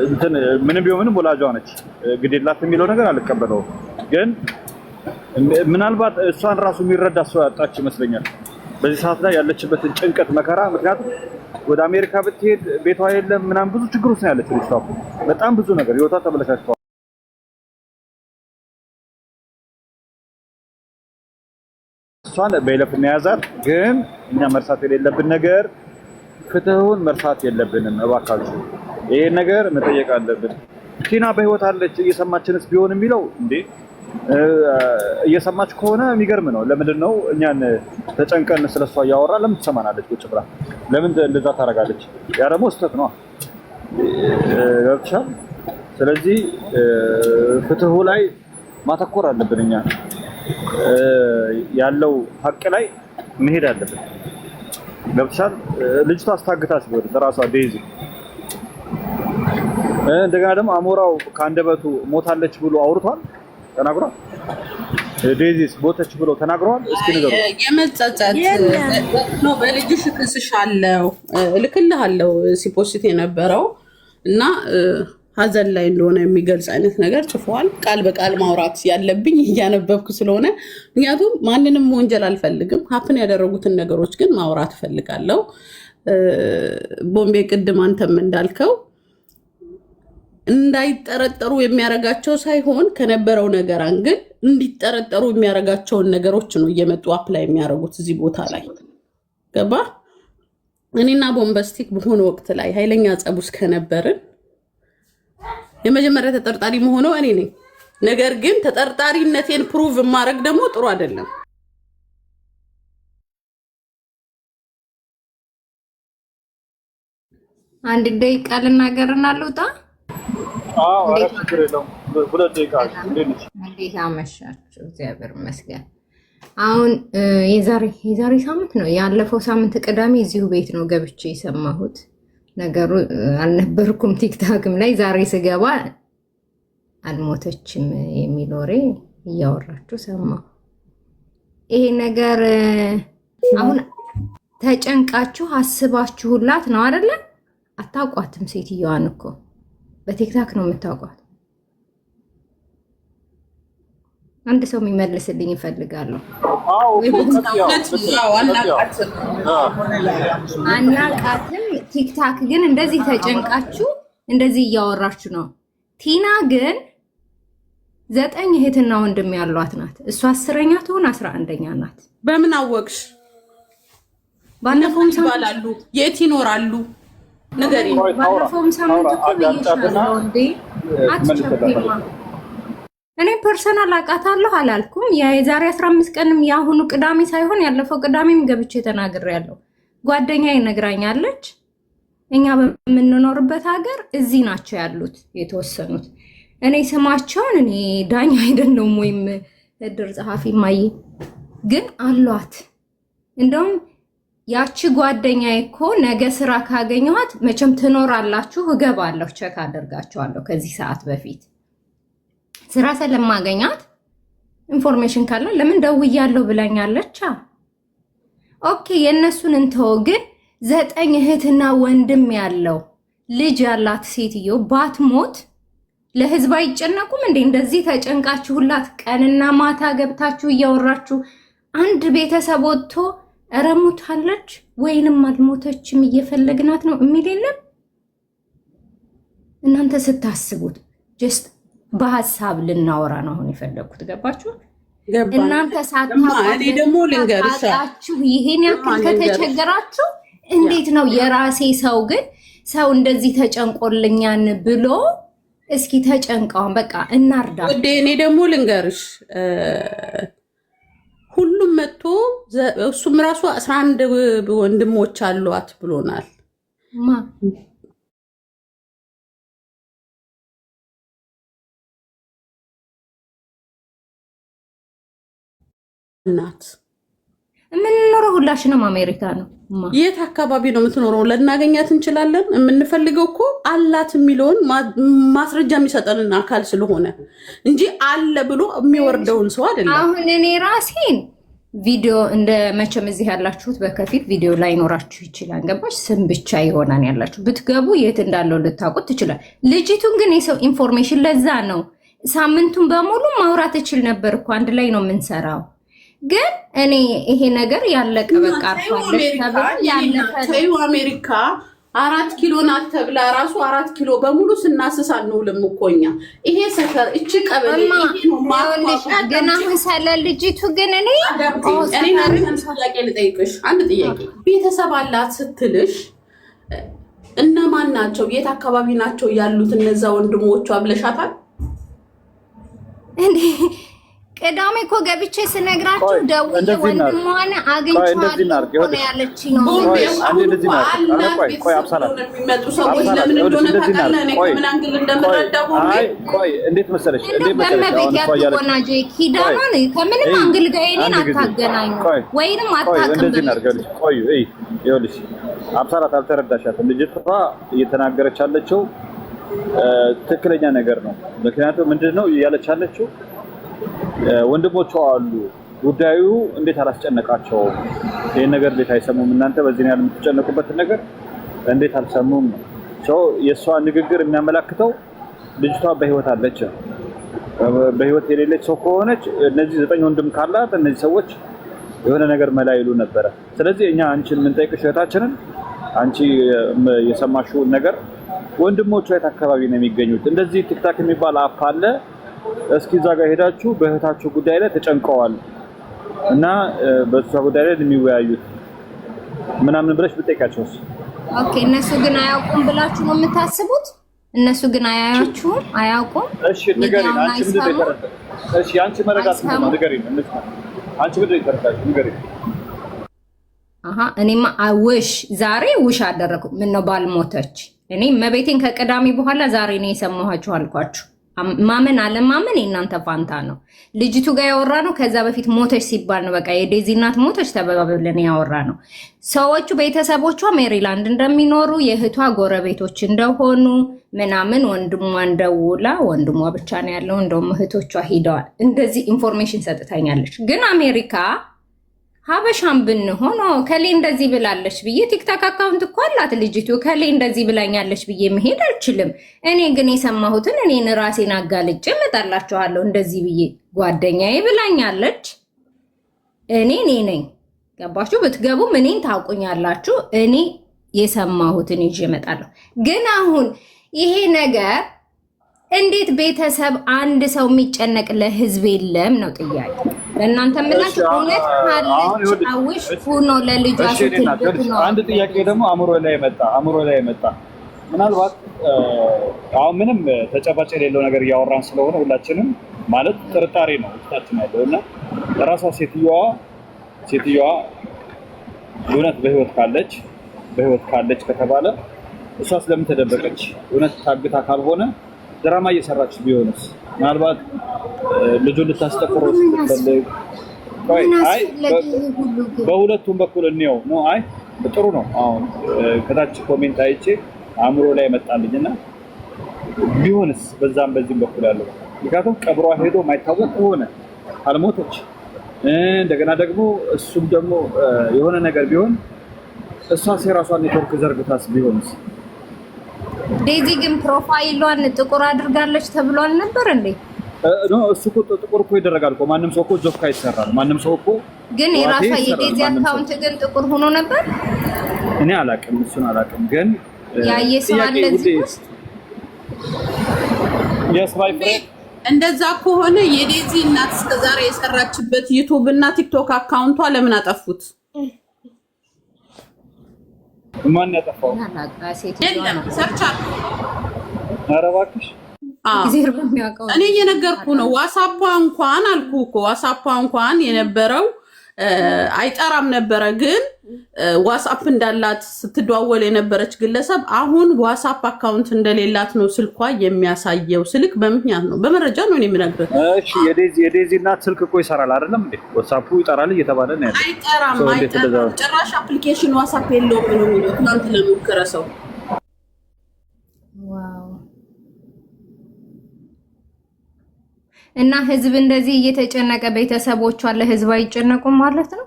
እንትን ምንም ቢሆን ወላጇ ነች ግዴላት የሚለው ነገር አልቀበለው። ግን ምናልባት እሷን ራሱ የሚረዳ ሰው ያጣች ይመስለኛል በዚህ ሰዓት ላይ ያለችበትን ጭንቀት መከራ። ምክንያቱም ወደ አሜሪካ ብትሄድ ቤቷ የለም ምናምን ብዙ ችግር ውስጥ ነው ያለችው ልጅቷ። በጣም ብዙ ነገር ህይወቷ ተበላሽቷል። እሷን በይለፍ ያዛት። ግን እኛ መርሳት የሌለብን ነገር ፍትሁን መርሳት የለብንም እባካችሁ። ይሄን ነገር መጠየቅ አለብን። ቲና በህይወት አለች እየሰማችንስ ቢሆን የሚለው እንዴ እየሰማች ከሆነ የሚገርም ነው። ለምንድን ነው እኛን ተጨንቀን ስለሷ እያወራ ለምን ትሰማናለች? ቁጭ ብላ ለምን እንደዛ ታደርጋለች? ያ ደግሞ ስህተት ነው ገብቶሻል? ስለዚህ ፍትሁ ላይ ማተኮር አለብን። እኛ ያለው ሀቅ ላይ መሄድ አለብን። ገብቶሻል? ልጅቷ አስታግታች ቢሆን ራሷ ዴዚ እንደገና ደግሞ አሞራው ከአንደበቱ ሞታለች ብሎ አውርቷል፣ ተናግሯል። ዴዚስ ሞተች ብሎ ተናግሯል። እስኪ ንገሩ። የመጸጸት ነው በልጅሽ ክስሻለሁ እልክልሃለሁ ሲፖስት የነበረው እና ሀዘን ላይ እንደሆነ የሚገልጽ አይነት ነገር ጽፏል። ቃል በቃል ማውራት ያለብኝ እያነበብኩ ስለሆነ፣ ምክንያቱም ማንንም ወንጀል አልፈልግም። ሀፕን ያደረጉትን ነገሮች ግን ማውራት እፈልጋለሁ። ቦምቤ ቅድም አንተም እንዳልከው እንዳይጠረጠሩ የሚያረጋቸው ሳይሆን ከነበረው ነገር አንግል እንዲጠረጠሩ የሚያረጋቸውን ነገሮች ነው እየመጡ አፕላይ የሚያደርጉት እዚህ ቦታ ላይ ገባ። እኔና ቦምበስቲክ በሆነ ወቅት ላይ ኃይለኛ ጸብ ውስጥ ከነበርን የመጀመሪያ ተጠርጣሪ መሆነው እኔ ነኝ። ነገር ግን ተጠርጣሪነቴን ፕሩቭ ማድረግ ደግሞ ጥሩ አይደለም። አንድ ደቂቃ ልናገርና ልውጣ። እንዴት አመሻችሁ? እግዚአብሔር ይመስገን። አሁን የዛሬ ሳምንት ነው ያለፈው ሳምንት ቅዳሜ እዚሁ ቤት ነው ገብቼ የሰማሁት። ነገሩ አልነበርኩም ቲክታክም ላይ። ዛሬ ስገባ አልሞተችም የሚል ወሬ እያወራችሁ ሰማሁ። ይሄ ነገር አሁን ተጨንቃችሁ አስባችሁላት ነው አይደለ? አታውቋትም ሴትዮዋን እኮ በቲክታክ ነው የምታውቋት። አንድ ሰው የሚመልስልኝ ይፈልጋለሁ። አናቃትም። ቲክታክ ግን እንደዚህ ተጨንቃችሁ እንደዚህ እያወራችሁ ነው። ቲና ግን 9 እህትና ወንድም ያሏት ናት። እሷ 10ኛ ትሆን 11ኛ ናት። በምን አወቅሽ? ባለፈውም ይባላሉ የት ይኖራሉ? ነገሪ ባለፈውም ሳምንት እኮ ብዬሻለሁ እንዴ አትቸኩማ። እኔ ፐርሰናል አውቃታለሁ አላልኩም። የዛሬ 15 ቀንም ያሁኑ ቅዳሜ ሳይሆን ያለፈው ቅዳሜም ገብቼ ተናግሬያለሁ። ጓደኛዬ ነግራኛለች። እኛ በምንኖርበት ሀገር እዚህ ናቸው ያሉት የተወሰኑት። እኔ ስማቸውን እኔ ዳኛ አይደለሁም ወይም እድር ጸሐፊ ማይ ግን አሏት። እንደውም ያቺ ጓደኛዬ እኮ ነገ ስራ ካገኘኋት መቼም ትኖራላችሁ እገባለሁ፣ ቸክ አደርጋቸዋለሁ ከዚህ ሰዓት በፊት ስራ ስለማገኛት ኢንፎርሜሽን ካለ ለምን ደውያለሁ ብላኛለች። ኦኬ የነሱን እንተው። ግን 9 እህትና ወንድም ያለው ልጅ ያላት ሴትዮ ባትሞት ለህዝብ አይጨነቁም እንዴ? እንደዚህ ተጨንቃችሁላት ቀንና ማታ ገብታችሁ እያወራችሁ አንድ ቤተሰብ ወጥቶ ኧረ ሞታለች ወይንም አልሞተችም እየፈለግናት ነው የሚል የለም። እናንተ ስታስቡት ጀስት በሐሳብ ልናወራ ነው አሁን የፈለኩት። ገባችሁ? እናንተ ሳታውቁ ደግሞ ልንገርሻችሁ ይሄን ያክል ከተቸገራችሁ እንዴት ነው የራሴ ሰው ግን ሰው እንደዚህ ተጨንቆልኛን ብሎ እስኪ ተጨንቀውን በቃ እናርዳ። እኔ ደግሞ ልንገርሽ ሁሉም መጥቶ እሱም ራሱ 11 ወንድሞች አሏት ብሎናል። እናት የምንኖረው ሁላችንም አሜሪካ ነው። የት አካባቢ ነው የምትኖረው? ልናገኛት እንችላለን። የምንፈልገው እኮ አላት የሚለውን ማስረጃ የሚሰጠንን አካል ስለሆነ እንጂ አለ ብሎ የሚወርደውን ሰው አይደለም። አሁን እኔ ራሴን ቪዲዮ እንደ መቼም እዚህ ያላችሁት በከፊል ቪዲዮ ላይ ኖራችሁ ይችላል። ገባሽ? ስም ብቻ ይሆናል ያላችሁ። ብትገቡ የት እንዳለው ልታውቁት ትችላል። ልጅቱን ግን የሰው ኢንፎርሜሽን ለዛ ነው ሳምንቱን በሙሉ ማውራት እችል ነበር እኮ አንድ ላይ ነው የምንሰራው። ግን እኔ ይሄ ነገር ያለቀ በቃ አርፋለሽ ተብሎ ያለፈ አሜሪካ 4 ኪሎ ናት ተብላ ራሱ 4 ኪሎ በሙሉ ስናስሳ እንውልም እኮ እኛ። ይሄ ሰፈር እቺ ቀበሌ ይሄ ነው ማለት ገና መሰለ ልጅቱ ግን እኔ ጥያቄ ልጠይቅሽ፣ አንድ ጥያቄ። ቤተሰብ አላት ስትልሽ እነማን ናቸው? የት አካባቢ ናቸው ያሉት እነዛ ወንድሞቿ ብለሻታል? እንዴ ቅዳሜ እኮ ገብቼ ስነግራችሁ ደውዬ ወንድሟን አግኝቼዋለሁ ነው ያለችኝ ነው። እንዴት መሰለሽ ኪዳኗን ከምንም አንግል ጋር እኔን አታገናኙ ወይንም አታቀብሉ። ይኸውልሽ አብሳላት አልተረዳሻትም። ልጅቷ እየተናገረች ያለችው ትክክለኛ ነገር ነው። ምክንያቱም ምንድነው እያለች ያለችው ወንድሞቿ አሉ። ጉዳዩ እንዴት አላስጨነቃቸውም? ይሄን ነገር እንዴት አይሰሙም? እናንተ በዚህ ያህል የምትጨነቁበት ነገር እንዴት አልሰሙም? የእሷ ንግግር የሚያመላክተው ልጅቷ በህይወት አለች። በህይወት የሌለች ሰው ከሆነች እነዚህ 9 ወንድም ካላት እነዚህ ሰዎች የሆነ ነገር መላ ይሉ ነበረ። ስለዚህ እኛ አንቺን የምንጠይቅሽ እህታችንን አንቺ የሰማሽውን ነገር ወንድሞቿ የት አካባቢ ነው የሚገኙት? እንደዚህ ቲክታክ የሚባል አፕ አለ። እስኪ እዛ ጋር ሄዳችሁ በእህታችሁ ጉዳይ ላይ ተጨንቀዋል እና በእሷ ጉዳይ ላይ የሚወያዩት ምናምን ብለሽ ብትጠይቃቸውስ? ኦኬ እነሱ ግን አያውቁም ብላችሁ ነው የምታስቡት? እነሱ ግን አያያችሁም? አያውቁም? እሺ ንገሪኝ። አንቺ ምንድን ነው የተረዳሽ? እሺ አንቺ መረዳት ምንድን ነው? ንገሪኝ። አንቺ ምንድን ነው የተረዳሽ? ንገሪኝ። እኔማ ውሽ ዛሬ ውሽ አደረኩ። ምን ነው ባልሞተች። እኔ መቤቴን ከቅዳሜ በኋላ ዛሬ ነው የሰማኋችሁ አልኳችሁ። ማመን አለማመን የእናንተ ፋንታ ነው። ልጅቱ ጋር ያወራ ነው ከዛ በፊት ሞተች ሲባል ነው በቃ የዴዚ እናት ሞተች ተባብለን ያወራ ነው። ሰዎቹ ቤተሰቦቿ ሜሪላንድ እንደሚኖሩ የእህቷ ጎረቤቶች እንደሆኑ ምናምን ወንድሟን ደውላ ወንድሟ ብቻ ነው ያለው እንደውም እህቶቿ ሂደዋል። እንደዚህ ኢንፎርሜሽን ሰጥታኛለች። ግን አሜሪካ ሀበሻም ብንሆን ከሌ እንደዚህ ብላለች ብዬ ቲክታክ አካውንት እኮ አላት ልጅቱ። ከሌ እንደዚህ ብላኛለች ብዬ መሄድ አልችልም። እኔ ግን የሰማሁትን እኔን ራሴን አጋልጬ እመጣላችኋለሁ። እንደዚህ ብዬ ጓደኛዬ ብላኛለች። እኔ ነኝ። ገባችሁ? ብትገቡም እኔን ታውቁኛላችሁ። እኔ የሰማሁትን ይዤ እመጣለሁ። ግን አሁን ይሄ ነገር እንዴት ቤተሰብ አንድ ሰው የሚጨነቅ ለህዝብ የለም ነው ጥያቄ። ለእናንተ ምላችሁ እውነት ካለች አውሽ ሆኖ ለልጇ ስትል አንድ ጥያቄ ደግሞ አእምሮ ላይ መጣ። ምናልባት አሁን ምንም ተጨባጭ የሌለው ነገር እያወራን ስለሆነ ሁላችንም ማለት ጥርጣሬ ነው ውስጣችን ያለው እና ራሷ ሴትዮዋ እውነት በህይወት ካለች ከተባለ እሷ ስለምን ተደበቀች? እውነት ታግታ ካልሆነ ድራማ እየሰራች ቢሆንስ? ምናልባት ልጁን ልታስጠቁረው ስትፈልግ በሁለቱም በኩል እንየው ነው። ጥሩ ነው። አሁን ከታች ኮሜንት አይቼ አእምሮ ላይ መጣልኝና ቢሆንስ በዛም በዚህም በኩል ያለው ምክንያቱም ቀብሯ ሄዶ ማይታወቅ ከሆነ አልሞተች እንደገና ደግሞ እሱም ደግሞ የሆነ ነገር ቢሆን እሷ የራሷን ኔትወርክ ዘርግታስ ቢሆንስ? ዴዚ ግን ፕሮፋይሏን ጥቁር አድርጋለች ተብሏል ነበር እንዴ? እሱ እኮ ጥቁር እኮ ይደረጋል እኮ ማንም ሰው እኮ ጆካ ይሰራል። ማንም ሰው እኮ ግን የራሷ የዴዚ አካውንት ግን ጥቁር ሆኖ ነበር። እኔ አላውቅም፣ እሱን አላውቅም። ግን ያየ ሰው አለ እዚህ ውስጥ እንደዛ ከሆነ የዴዚ እናት እስከዛሬ የሰራችበት ዩቲዩብ እና ቲክቶክ አካውንቷ ለምን አጠፉት? ማን ያጠፋው? ሰርቻ አረባክሽ እኔ እየነገርኩ ነው። ዋትስአፕ እንኳን አልኩ እኮ ዋትስአፕ እንኳን የነበረው አይጠራም ነበረ። ግን ዋትስአፕ እንዳላት ስትደዋወል የነበረች ግለሰብ አሁን ዋትስአፕ አካውንት እንደሌላት ነው ስልኳ የሚያሳየው። ስልክ በምክንያት ነው፣ በመረጃ ነው የሚነግረው። እሺ የዴዚ እናት ስልክ እኮ ይሰራል አይደለም እንዴ? ዋትስአፑ ይጠራል እየተባለ ነው ያለው። አይጠራም። ጭራሽ አፕሊኬሽን ዋትስአፕ የለውም ነው የሚለው ትናንት ለሞከረ ሰው። እና ህዝብ እንደዚህ እየተጨነቀ ቤተሰቦቿ ለህዝብ አይጨነቁም ማለት ነው።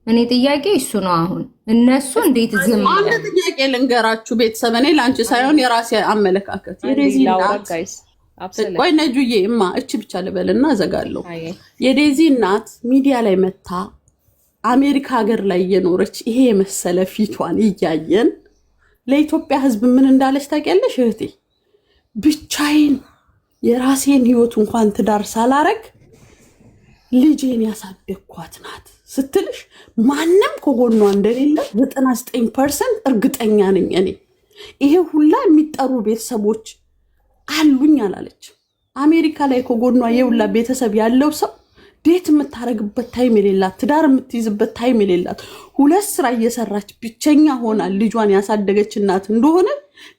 እኔ ጥያቄ እሱ ነው። አሁን እነሱ እንዴት ዝም አንድ ጥያቄ ልንገራችሁ ቤተሰብ፣ እኔ ላንቺ ሳይሆን የራሴ አመለካከት የዴዚ እናት ቆይ ነጁዬ እማ እቺ ብቻ ልበልና እዘጋለሁ። የዴዚ እናት ሚዲያ ላይ መታ አሜሪካ ሀገር ላይ እየኖረች ይሄ የመሰለ ፊቷን እያየን ለኢትዮጵያ ህዝብ ምን እንዳለች ታውቂያለሽ እህቴ? ብቻዬን የራሴን ህይወት እንኳን ትዳር ሳላረግ ልጄን ያሳደግኳት ናት ስትልሽ ማንም ከጎኗ እንደሌለ 99% እርግጠኛ ነኝ እኔ። ይሄ ሁላ የሚጠሩ ቤተሰቦች አሉኝ አላለች። አሜሪካ ላይ ከጎኗ የሁላ ቤተሰብ ያለው ሰው ዴት የምታረግበት ታይም የሌላት፣ ትዳር የምትይዝበት ታይም የሌላት፣ 2 ስራ እየሰራች ብቸኛ ሆና ልጇን ያሳደገች እናት እንደሆነ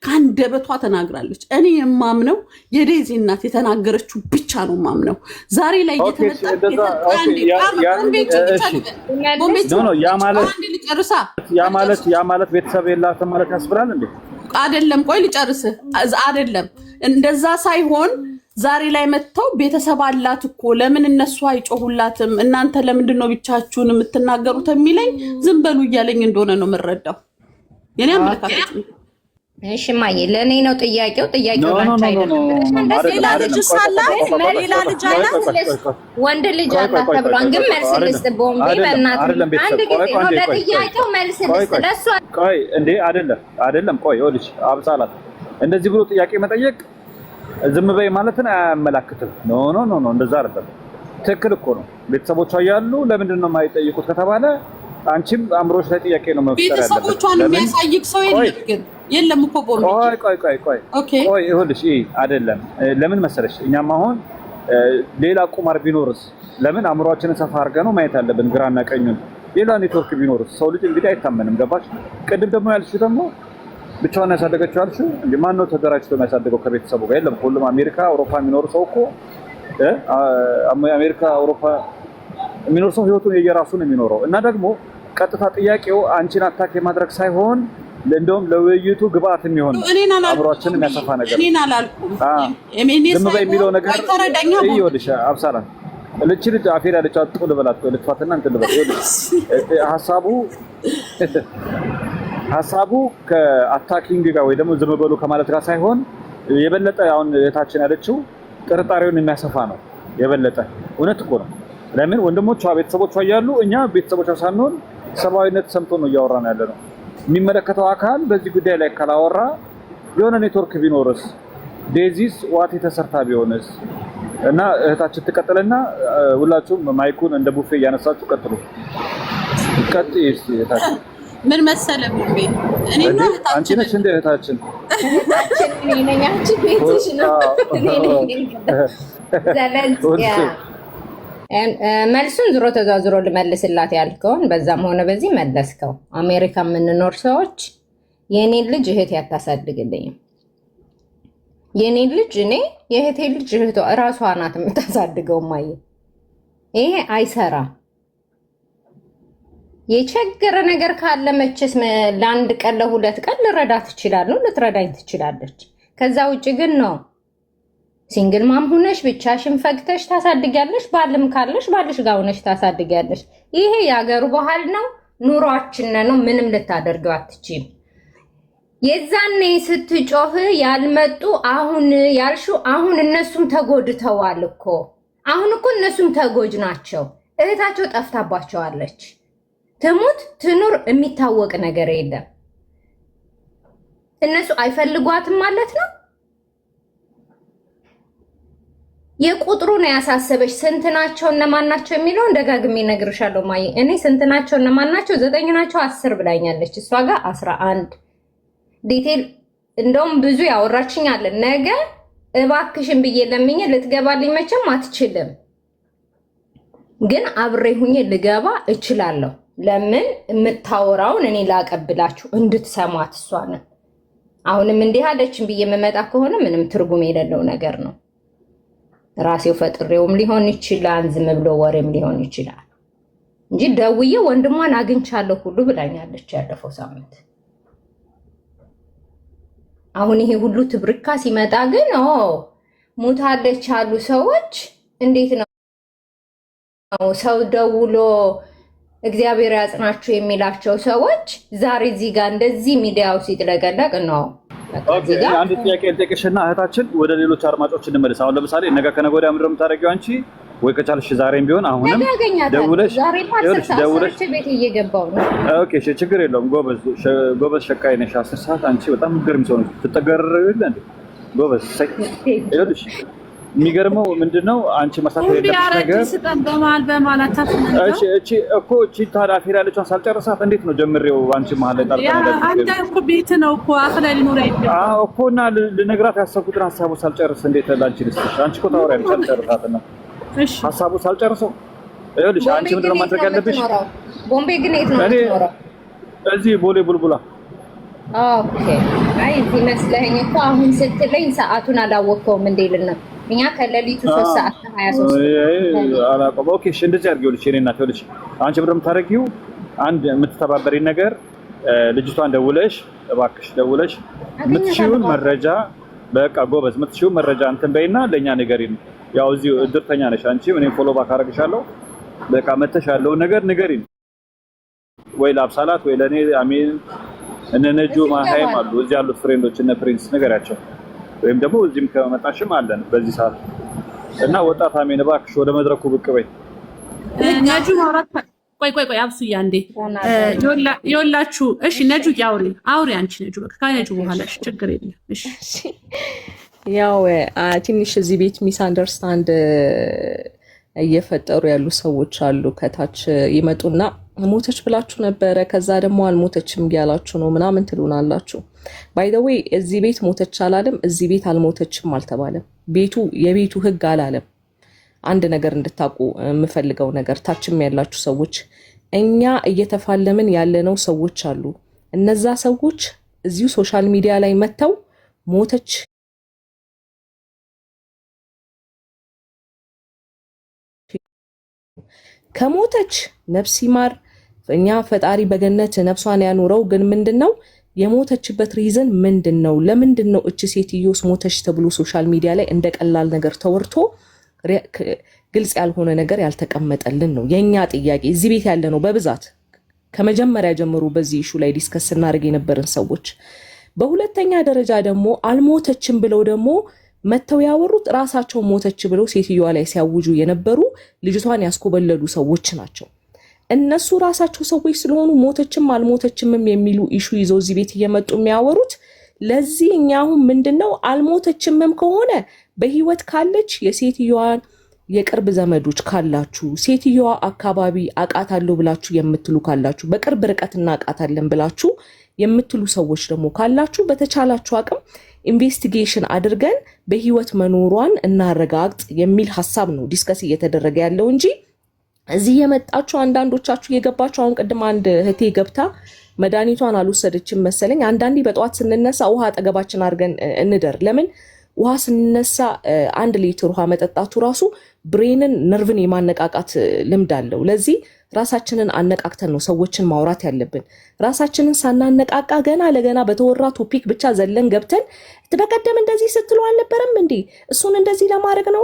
ከአንደበቷ ተናግራለች። እኔ የማምነው የዴዚ እናት የተናገረችው ብቻ ነው ማምነው። ዛሬ ላይ ያ ማለት ቤተሰብ የላትም ማለት ያስብላል እንዴ? አይደለም። ቆይ ልጨርስ። አይደለም እንደዛ ሳይሆን ዛሬ ላይ መጥተው ቤተሰብ አላት እኮ ለምን እነሱ አይጮሁላትም? እናንተ ለምንድን ነው ብቻችሁን የምትናገሩት የሚለኝ ዝም በሉ እያለኝ እንደሆነ ነው የምረዳው። የኔ አመለካከት ነው። እሺ ማየ ለኔ ነው ጥያቄው ላንቺ አይደለም። ሌላ ልጅ ሳላት ሌላ ልጅ አላት ወንድ ልጅ አላት ተብሏን፣ ግን መልስ ልስጥ ቦምቤ በእናትህ አንድ ጊዜ ነው ለጥያቄው መልስ ልስጥ ለሷ። ቆይ እንዴ አይደለም ቆይ ወልሽ አብሳላት እንደዚህ ብሎ ጥያቄ መጠየቅ ዝም በይ ማለትን አያመላክትም። ኖ እንደዛ አይደለም። ትክክል እኮ ነው። ቤተሰቦቿ ያሉ ለምንድን ነው የማይጠይቁት ከተባለ አንቺም አምሮሽ ላይ ጥያቄ ነው መፍጠር ያለበት። ቤተሰቦቿን የሚያሳይቅ ሰው የለም ግን የለም እኮ ቦምቤ። ቆይ ይኸውልሽ አይደለም። ለምን መሰለሽ እኛም አሁን ሌላ ቁማር ቢኖርስ ለምን አምሮአችንን ሰፋ አድርገን ነው ማየት ያለብን ግራና ቀኙን። ሌላ ኔትወርክ ቢኖርስ ሰው ልጅ እንግዲህ አይታመንም። ገባሽ? ቅድም ደግሞ ያልሽው ደግሞ ብቻዋን ያሳደገችው አልሽው እንዴ? ማን ነው ተደራጅቶ የሚያሳደገው ከቤተሰቡ ጋር? የለም። ሁሉም አሜሪካ አውሮፓ የሚኖር ሰው እኮ አሜሪካ አውሮፓ የሚኖር ሰው ህይወቱን የየራሱ ነው የሚኖረው። እና ደግሞ ቀጥታ ጥያቄው አንቺን አታክ የማድረግ ሳይሆን እንደውም ለውይይቱ ግብአት የሚሆን አብሯችን የሚያሰፋ ነገር እኔን አላልኩም። ዝም በይ የሚለው ነገር ይወድሻ አብሳላ ልጅ አፌር ያለች አጥቶ ልበላት ልትፋትና እንትን ልበላት። ሀሳቡ ከአታኪንግ ጋር ወይ ደግሞ ዝም በሉ ከማለት ጋር ሳይሆን የበለጠ አሁን እህታችን ያለችው ጥርጣሬውን የሚያሰፋ ነው። የበለጠ እውነት እኮ ነው። ለምን ወንድሞቿ ቤተሰቦቿ እያሉ እኛ ቤተሰቦቿ ሳንሆን ሰብአዊነት ሰምቶ ነው እያወራን ያለ ነው። የሚመለከተው አካል በዚህ ጉዳይ ላይ ካላወራ የሆነ ኔትወርክ ቢኖርስ ዴዚስ ዋት የተሰርታ ቢሆንስ? እና እህታችን ትቀጥልና ሁላችሁም ማይኩን እንደ ቡፌ እያነሳችሁ ቀጥሉ። ቀጥይስ እህታችን ምን መሰለህ ቡፌ እኔ ነው እህታችን አንቺ ነሽ እንደ እህታችን እኔ ነኝ አንቺ ቤትሽ ነው ዘለንያ መልሱን ዝሮ ተዛዝሮ ልመልስላት ያልከውን በዛም ሆነ በዚህ መለስከው። አሜሪካ የምንኖር ሰዎች የኔን ልጅ እህቴ አታሳድግልኝም። የኔን ልጅ እኔ የእህቴ ልጅ እህቷ እራሷ ናት የምታሳድገው። ማየ ይሄ አይሰራም። የቸገረ ነገር ካለ መቼስ ለአንድ ቀን ለሁለት ቀን ልረዳት ትችላለህ፣ ልትረዳኝ ትችላለች። ከዛ ውጭ ግን ነው ሲንግል ማም ሆነሽ ብቻሽን ፈግተሽ ታሳድጊያለሽ። ባልም ካለሽ ባልሽ ጋር ሆነሽ ታሳድጊያለሽ። ይሄ የሀገሩ ባህል ነው፣ ኑሯችን ነው። ምንም ልታደርገው አትችይም። የዛኔ ስትጮህ ያልመጡ አሁን ያልሽው አሁን እነሱም ተጎድተዋል እኮ። አሁን እኮ እነሱም ተጎጅ ናቸው። እህታቸው ጠፍታባቸዋለች። ትሙት ትኑር የሚታወቅ ነገር የለም። እነሱ አይፈልጓትም ማለት ነው። የቁጥሩ ነው ያሳሰበሽ። ስንት ናቸው እነማን ናቸው የሚለውን ደጋግሜ እነግርሻለሁ። ማይ እኔ ስንት ናቸው እነማን ናቸው 9 ናቸው 10 ብላኛለች። እሷ ጋር 11 ዲቴል እንደውም ብዙ ያወራችኝ አለ። ነገ እባክሽን ብዬ ለምኜ ልትገባልኝ መቼም አትችልም፣ ግን አብሬ ሁኜ ልገባ እችላለሁ። ለምን የምታወራውን እኔ ላቀብላችሁ እንድትሰማት እሷን። አሁንም እንዲህ አለችን ብዬ የምመጣ ከሆነ ምንም ትርጉም የሌለው ነገር ነው። ራሴው ፈጥሬውም ሊሆን ይችላል፣ ዝም ብሎ ወሬም ሊሆን ይችላል እንጂ ደውዬ ወንድሟን አግኝቻለሁ ሁሉ ብላኛለች ያለፈው ሳምንት። አሁን ይሄ ሁሉ ትብርካ ሲመጣ ግን ሙታለች ያሉ ሰዎች እንዴት ነው ሰው ደውሎ እግዚአብሔር ያጽናችሁ የሚላቸው ሰዎች ዛሬ እዚህ ጋር እንደዚህ ሚዲያው ሲጥለቀለቅ ነው? ኦኬ አንድ ጥያቄ ልጠይቅሽና እህታችን ወደ ሌሎች አድማጮች እንመለስ። አሁን ለምሳሌ ነገ ከነገ ወዲያ ምንድን ነው የምታደርጊው አንቺ? ወይ ከቻልሽ ዛሬም ቢሆን አሁንም ደውለሽ ቤት እየገባው ነው። ኦኬ እሺ፣ ችግር የለውም። ጎበዝ ሸቃይ ነሽ። 10 ሰዓት አንቺ በጣም ግርም ሰው ነሽ። ትጠገረሪው ይል እንዴ? ጎበዝ ይኸውልሽ፣ የሚገርመው ምንድነው አንቺ መሳተፍ የለብሽ ነገር እቺ እኮ እቺ ታዲያ አፌር ያለችውን ሳልጨርሳት እንዴት ነው ጀምሬው አንቺ መሀል ላይ ታልቀናለሽ? አንተ እኮ ቤት ነው እኮ አፍላ ሊኖር አይደለም እኮ እና ልነግራት ያሰብኩትን ሀሳቡ ሳልጨርስ እንዴት ላንቺ ልስጥሽ? አንቺ እኮ ታወሪያለሽ ሳልጨርሳት ነው። እሺ ሀሳቡ ሳልጨርሰው ይኸውልሽ፣ አንቺ ምንድን ነው ማድረግ ያለብሽ? ቦምቤ ግን የት ነው የምትኖረው? እዚህ ቦሌ ቡልቡላ። ኦኬ አይ እዚህ መስለኸኝ እኮ አሁን ስትለኝ ሰዓቱን አላወቅኸውም እንዴ ልና እኛ ከሌሊቱ 3 ሰዓት 23 አላውቀውም። ኦኬ እሺ፣ እንደዚህ አድርጊው ልጅ እኔ እናት ይኸውልሽ፣ አንቺ ምንድን ነው የምታደርጊው? አንድ የምትተባበሪኝ ነገር ልጅቷን ደውለሽ እባክሽ ደውለሽ የምትሽውን መረጃ በቃ ጎበዝ የምትሽውን መረጃ እንትን በይና ለእኛ ንገሪን። ያው እዚሁ እድርተኛ ነሽ አንቺ፣ እኔም ፎሎ ባክ አደርግሻለሁ። በቃ መተሽ ያለውን ነገር ንገሪን፣ ወይ ለአብሳላት ወይ ለእኔ አሜን። እነ ነጁ ማሃይም አሉ እዚህ ያሉት ፍሬንዶች እነ ፕሪንስ ንገሪያቸው። ወይም ደግሞ እዚህም ከመጣሽም አለን በዚህ ሰዓት እና ወጣት አሜን እባክሽ ወደ መድረኩ ብቅ በይ። ነጁ ማውራት ቆይ አብሱያ እንዴ ይኸውላችሁ። እሺ ነጁ አውሪ አንቺ ነጁ በቃ ከነጁ በኋላ እሺ፣ ችግር የለም እሺ። ያው ትንሽ እዚህ ቤት ሚስ አንደርስታንድ እየፈጠሩ ያሉ ሰዎች አሉ። ከታች ይመጡና ሞተች ብላችሁ ነበረ፣ ከዛ ደግሞ አልሞተችም ያላችሁ ነው ምናምን ትሉናላችሁ። ባይ ዘ ዌይ እዚህ ቤት ሞተች አላለም፣ እዚህ ቤት አልሞተችም አልተባለም። የቤቱ ህግ አላለም። አንድ ነገር እንድታውቁ የምፈልገው ነገር ታችም ያላችሁ ሰዎች፣ እኛ እየተፋለምን ያለነው ሰዎች አሉ። እነዛ ሰዎች እዚሁ ሶሻል ሚዲያ ላይ መጥተው ሞተች ከሞተች ነፍስ ይማር፣ እኛ ፈጣሪ በገነት ነፍሷን ያኑረው። ግን ምንድነው የሞተችበት ሪዝን ምንድነው? ለምንድነው እቺ ሴትዮስ ሞተች ተብሎ ሶሻል ሚዲያ ላይ እንደ ቀላል ነገር ተወርቶ ግልጽ ያልሆነ ነገር ያልተቀመጠልን ነው የኛ ጥያቄ። እዚህ ቤት ያለ ነው በብዛት ከመጀመሪያ ጀምሮ በዚህ ኢሹ ላይ ዲስከስ እናደርግ የነበርን ሰዎች። በሁለተኛ ደረጃ ደግሞ አልሞተችም ብለው ደግሞ መተው ያወሩት ራሳቸው ሞተች ብለው ሴትዮዋ ላይ ሲያውጁ የነበሩ ልጅቷን ያስኮበለሉ ሰዎች ናቸው። እነሱ ራሳቸው ሰዎች ስለሆኑ ሞተችም አልሞተችምም የሚሉ ኢሹ ይዘው እዚህ ቤት እየመጡ የሚያወሩት። ለዚህ እኛ አሁን ምንድነው አልሞተችምም ከሆነ በህይወት ካለች የሴትዮዋን የቅርብ ዘመዶች ካላችሁ፣ ሴትዮዋ አካባቢ አቃታለሁ ብላችሁ የምትሉ ካላችሁ፣ በቅርብ ርቀትና አቃታለን ብላችሁ የምትሉ ሰዎች ደግሞ ካላችሁ በተቻላችሁ አቅም ኢንቨስቲጌሽን አድርገን በህይወት መኖሯን እናረጋግጥ የሚል ሐሳብ ነው ዲስከስ እየተደረገ ያለው እንጂ እዚህ የመጣችሁ አንዳንዶቻችሁ የገባችሁ። አሁን ቅድም አንድ እህቴ ገብታ መድኃኒቷን አልወሰደችም መሰለኝ። አንዳንዴ በጠዋት ስንነሳ ውሃ አጠገባችን አድርገን እንደር። ለምን ውሃ ስንነሳ 1 ሊትር ውሃ መጠጣቱ ራሱ ብሬንን ነርቭን የማነቃቃት ልምድ አለው። ለዚህ ራሳችንን አነቃቅተን ነው ሰዎችን ማውራት ያለብን። ራሳችንን ሳናነቃቃ ገና ለገና በተወራ ቶፒክ ብቻ ዘለን ገብተን በቀደም እንደዚህ ስትሉ አልነበረም እንዴ? እሱን እንደዚህ ለማድረግ ነው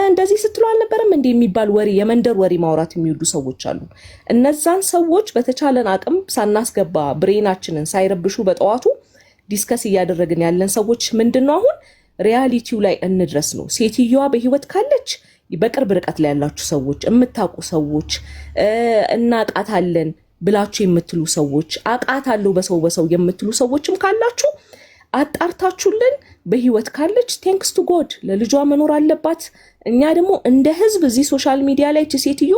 እንደዚህ ስትሉ አልነበረም እንዴ የሚባል ወሬ፣ የመንደር ወሬ ማውራት የሚወዱ ሰዎች አሉ። እነዛን ሰዎች በተቻለን አቅም ሳናስገባ ብሬናችንን ሳይረብሹ በጠዋቱ ዲስከስ እያደረግን ያለን ሰዎች ምንድነው አሁን ሪያሊቲው ላይ እንድረስ ነው። ሴትዮዋ በህይወት ካለች በቅርብ ርቀት ላይ ያላችሁ ሰዎች፣ የምታውቁ ሰዎች፣ እናቃታለን ብላችሁ የምትሉ ሰዎች፣ አቃታለሁ በሰው የምትሉ ሰዎችም ካላችሁ አጣርታችሁልን በህይወት ካለች ቴንክስ ቱ ጎድ ለልጇ መኖር አለባት። እኛ ደግሞ እንደ ህዝብ እዚህ ሶሻል ሚዲያ ላይ ሴትዮ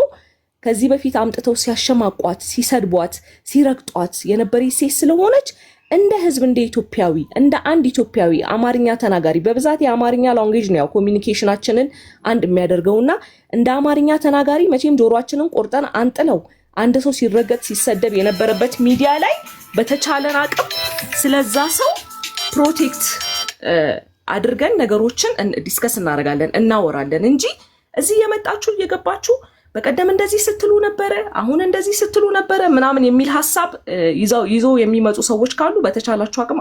ከዚህ በፊት አምጥተው ሲያሸማቋት፣ ሲሰድቧት፣ ሲረግጧት የነበረች ሴት ስለሆነች እንደ ህዝብ እንደ ኢትዮጵያዊ እንደ አንድ ኢትዮጵያዊ አማርኛ ተናጋሪ በብዛት የአማርኛ ላንጉዌጅ ነው ያው ኮሚኒኬሽናችንን አንድ የሚያደርገውና እንደ አማርኛ ተናጋሪ መቼም ጆሮአችንን ቆርጠን አንጥለው አንድ ሰው ሲረገጥ ሲሰደብ የነበረበት ሚዲያ ላይ በተቻለን አቅም ስለዛ ሰው ፕሮቴክት አድርገን ነገሮችን ዲስከስ እናደርጋለን እናወራለን እንጂ እዚህ የመጣችሁ እየገባችሁ በቀደም እንደዚህ ስትሉ ነበረ አሁን እንደዚህ ስትሉ ነበረ ምናምን የሚል ሐሳብ ይዘው የሚመጡ ሰዎች ካሉ በተቻላችሁ አቅም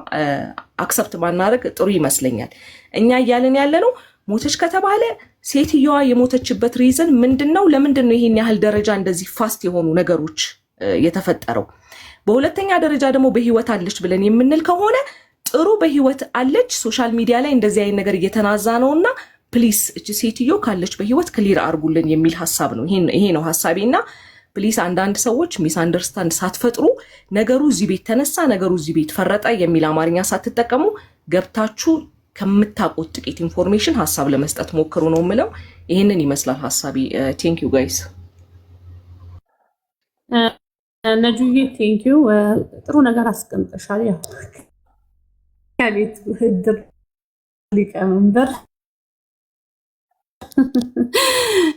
አክሰፕት ማናረግ ጥሩ ይመስለኛል። እኛ እያልን ያለነው ሞተች ከተባለ ሴትዮዋ የሞተችበት ሪዝን ምንድነው? ለምንድነው ይሄን ያህል ደረጃ እንደዚህ ፋስት የሆኑ ነገሮች የተፈጠረው? በሁለተኛ ደረጃ ደግሞ በህይወት አለች ብለን የምንል ከሆነ ጥሩ በህይወት አለች፣ ሶሻል ሚዲያ ላይ እንደዚህ አይነት ነገር እየተናዛ ነውና ፕሊስ እቺ ሴትዮ ካለች በህይወት ክሊር አርጉልን የሚል ሐሳብ ነው። ይሄ ነው ሐሳቤና ፕሊስ አንዳንድ ሰዎች ሚስ አንደርስታንድ ሳትፈጥሩ ነገሩ እዚህ ቤት ተነሳ፣ ነገሩ እዚህ ቤት ፈረጠ የሚል አማርኛ ሳትጠቀሙ ገብታችሁ ከምታውቁት ጥቂት ኢንፎርሜሽን ሐሳብ ለመስጠት ሞክሩ ነው የምለው። ይሄንን ይመስላል ሐሳቤ። ቴንክ ዩ ጋይስ። ነጁዬ ቴንክ ዩ። ጥሩ ነገር አስቀምጠሻል። ያው ከቤት ህድር ሊቀመንበር